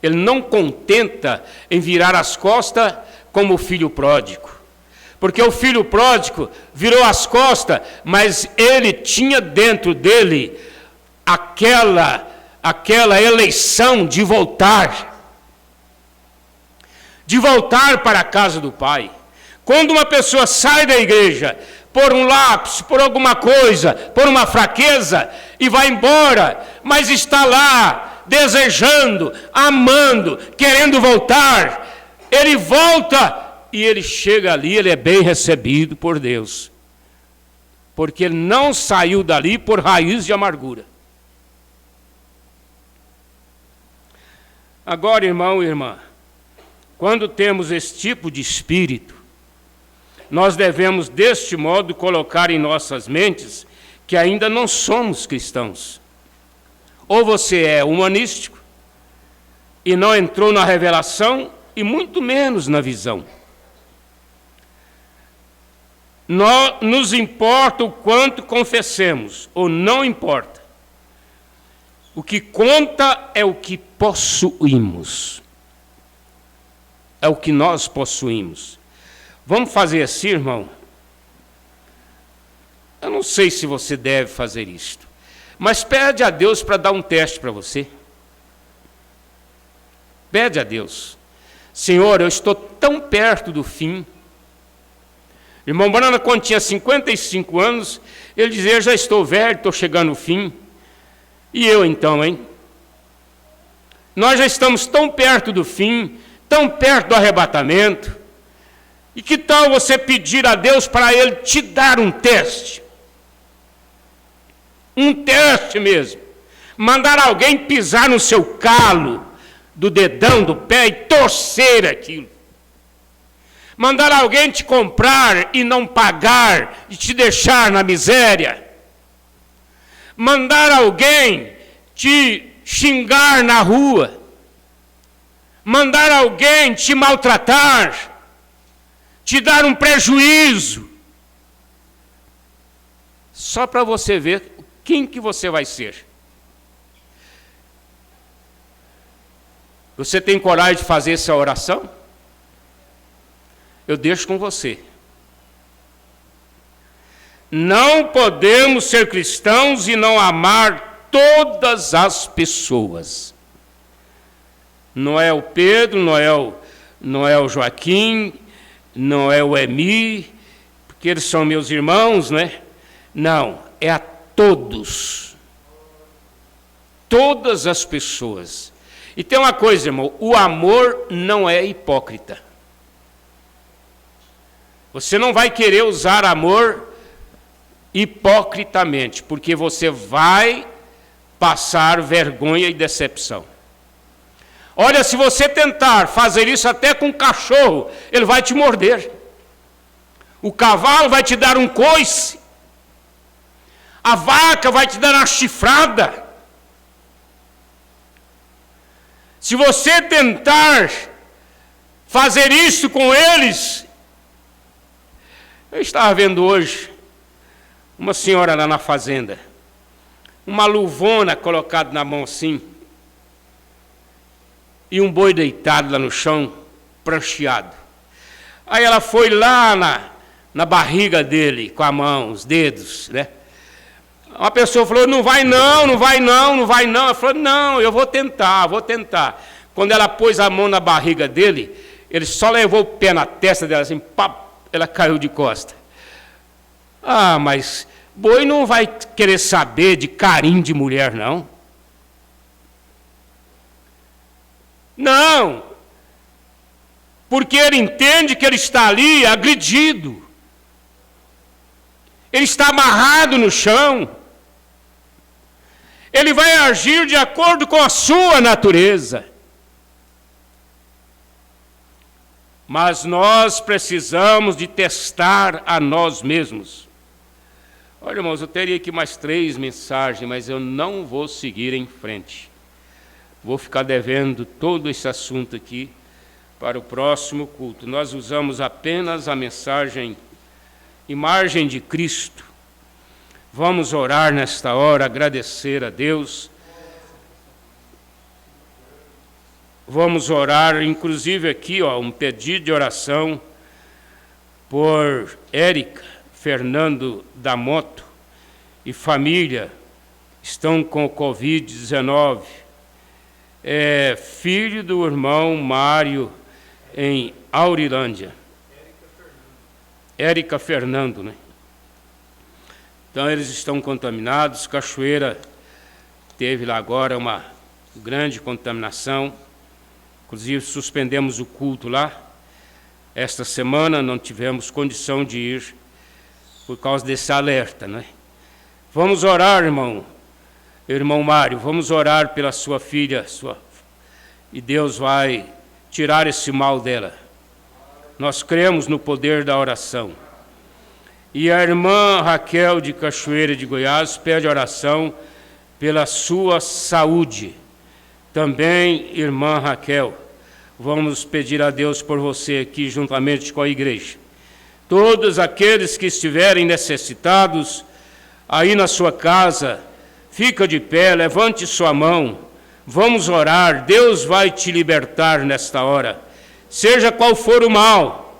Ele não contenta em virar as costas como o filho pródigo. Porque o filho pródigo virou as costas, mas ele tinha dentro dele aquela eleição de voltar para a casa do Pai. Quando uma pessoa sai da igreja por um lapso, por alguma coisa, por uma fraqueza, e vai embora, mas está lá, desejando, amando, querendo voltar, ele volta e ele chega ali, ele é bem recebido por Deus. Porque ele não saiu dali por raiz de amargura. Agora, irmão e irmã, quando temos esse tipo de espírito, nós devemos, deste modo, colocar em nossas mentes que ainda não somos cristãos. Ou você é humanístico e não entrou na revelação, e muito menos na visão. Nos importa o quanto confessemos, ou não importa. O que conta é o que possuímos. É o que nós possuímos. Vamos fazer assim, irmão? Eu não sei se você deve fazer isto, mas pede a Deus para dar um teste para você. Pede a Deus. Senhor, eu estou tão perto do fim. Irmão Branham, quando tinha 55 anos, ele dizia, eu já estou velho, estou chegando ao fim. E eu então, hein? Nós já estamos tão perto do fim, tão perto do arrebatamento. E que tal você pedir a Deus para Ele te dar um teste? Um teste mesmo. Mandar alguém pisar no seu calo do dedão do pé e torcer aquilo. Mandar alguém te comprar e não pagar e te deixar na miséria. Mandar alguém te xingar na rua. Mandar alguém te maltratar, te dar um prejuízo. Só para você ver quem que você vai ser. Você tem coragem de fazer essa oração? Eu deixo com você. Não podemos ser cristãos e não amar todas as pessoas. Não é o Pedro, não é o Joaquim, não é o Emi, porque eles são meus irmãos, né? Não, é a todos. Todas as pessoas. E tem uma coisa, irmão, o amor não é hipócrita. Você não vai querer usar amor hipocritamente, porque você vai passar vergonha e decepção. Olha, se você tentar fazer isso até com um cachorro, ele vai te morder. O cavalo vai te dar um coice. A vaca vai te dar uma chifrada. Se você tentar fazer isso com eles... Eu estava vendo hoje uma senhora lá na fazenda, uma luvona colocada na mão assim, e um boi deitado lá no chão, prancheado. Aí ela foi lá na barriga dele, com a mão, os dedos, né? Uma pessoa falou, não vai não, não vai não, não vai não. Ela falou, não, eu vou tentar, vou tentar. Quando ela pôs a mão na barriga dele, ele só levou o pé na testa dela, assim, pá, ela caiu de costa. Ah, mas boi não vai querer saber de carinho de mulher, não. Não, porque ele entende que ele está ali agredido. Ele está amarrado no chão. Ele vai agir de acordo com a sua natureza. Mas nós precisamos de testar a nós mesmos. Olha, irmãos, eu teria aqui mais 3 mensagens, mas eu não vou seguir em frente. Vou ficar devendo todo esse assunto aqui para o próximo culto. Nós usamos apenas a mensagem Imagem de Cristo. Vamos orar nesta hora, agradecer a Deus. Vamos orar, inclusive aqui, um pedido de oração por Érica Fernando da Moto e família, estão com o Covid-19. É filho do irmão Mário em Aurilândia. Érica Fernando, né? Então eles estão contaminados. Cachoeira teve lá agora uma grande contaminação. Inclusive suspendemos o culto lá. Esta semana não tivemos condição de ir por causa desse alerta, né? Vamos orar, irmão Mário, vamos orar pela sua filha, e Deus vai tirar esse mal dela. Nós cremos no poder da oração. E a irmã Raquel de Cachoeira de Goiás pede oração pela sua saúde. Também, irmã Raquel, vamos pedir a Deus por você aqui juntamente com a igreja. Todos aqueles que estiverem necessitados aí na sua casa, fica de pé, levante sua mão, vamos orar, Deus vai te libertar nesta hora. Seja qual for o mal,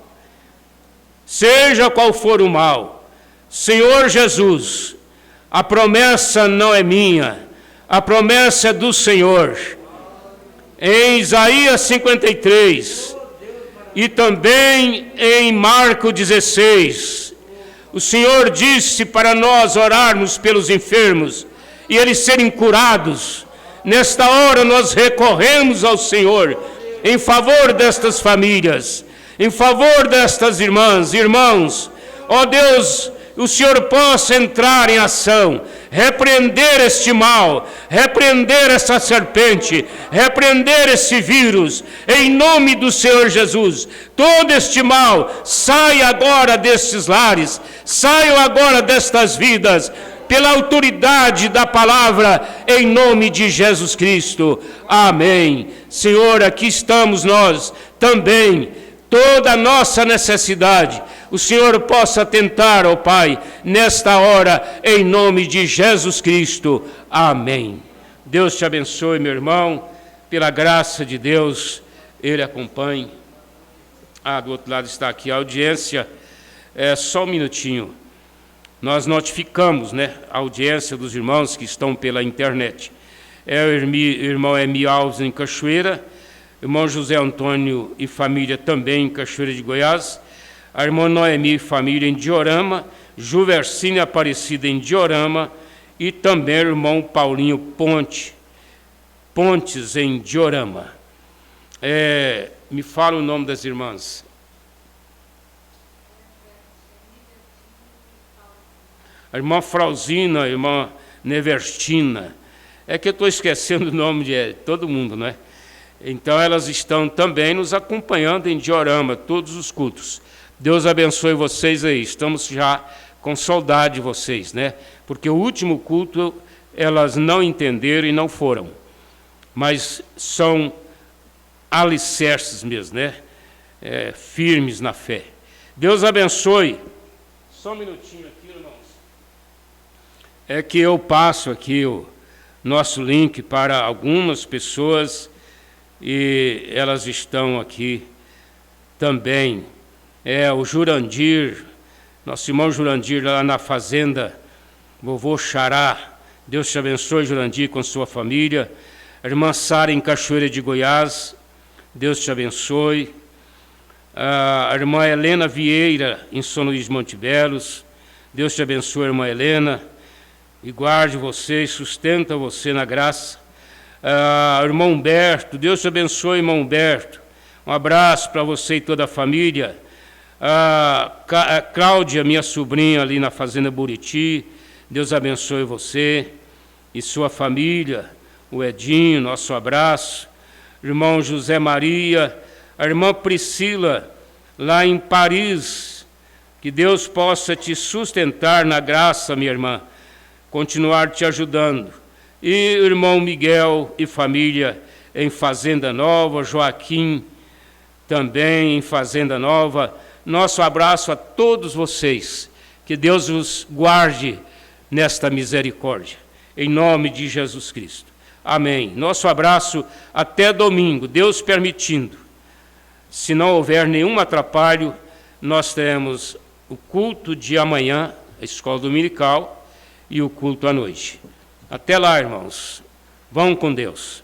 seja qual for o mal, Senhor Jesus, a promessa não é minha, a promessa é do Senhor. Em Isaías 53 e também em Marcos 16, o Senhor disse para nós orarmos pelos enfermos e eles serem curados. Nesta hora nós recorremos ao Senhor em favor destas famílias, em favor destas irmãs, irmãos. Ó Deus, o Senhor possa entrar em ação, repreender este mal, repreender essa serpente, repreender esse vírus, em nome do Senhor Jesus. Todo este mal saia agora destes lares, saiam agora destas vidas, pela autoridade da palavra, em nome de Jesus Cristo. Amém. Senhor, aqui estamos nós também, toda a nossa necessidade, o Senhor possa atentar, ó Pai, nesta hora, em nome de Jesus Cristo. Amém. Deus te abençoe, meu irmão, pela graça de Deus, Ele acompanhe. Do outro lado está aqui a audiência. Só um minutinho. Nós notificamos, a audiência dos irmãos que estão pela internet. É o irmão Emi Alves em Cachoeira, irmão José Antônio e família também em Cachoeira de Goiás, a irmã Noemi e família em Diorama, Juversina Aparecida em Diorama e também o irmão Paulinho Pontes em Diorama. Me fala o nome das irmãs. A irmã Frauzina, a irmã Nevertina. É que eu estou esquecendo o nome de todo mundo, não é? Então elas estão também nos acompanhando em Diorama, todos os cultos. Deus abençoe vocês aí, estamos já com saudade de vocês, Porque o último culto elas não entenderam e não foram. Mas são alicerces mesmo, firmes na fé. Deus abençoe. Só um minutinho aqui, irmãos. É que eu passo aqui o nosso link para algumas pessoas e elas estão aqui também o Jurandir, nosso irmão Jurandir lá na fazenda, vovô Xará. Deus te abençoe, Jurandir, com sua família. A irmã Sara em Cachoeira de Goiás, Deus te abençoe. A irmã Helena Vieira em São Luís Montebelos, Deus te abençoe, irmã Helena, e guarde você, sustenta você na graça. Irmão Humberto, Deus te abençoe, irmão Humberto. Um abraço para você e toda a família. A Cláudia, minha sobrinha ali na Fazenda Buriti, Deus abençoe você e sua família. O Edinho, nosso abraço. Irmão José Maria, a irmã Priscila, lá em Paris, que Deus possa te sustentar na graça, minha irmã, continuar te ajudando. E irmão Miguel e família em Fazenda Nova, Joaquim também em Fazenda Nova. Nosso abraço a todos vocês, que Deus os guarde nesta misericórdia, em nome de Jesus Cristo. Amém. Nosso abraço até domingo, Deus permitindo. Se não houver nenhum atrapalho, nós teremos o culto de amanhã, a escola dominical, e o culto à noite. Até lá, irmãos. Vão com Deus.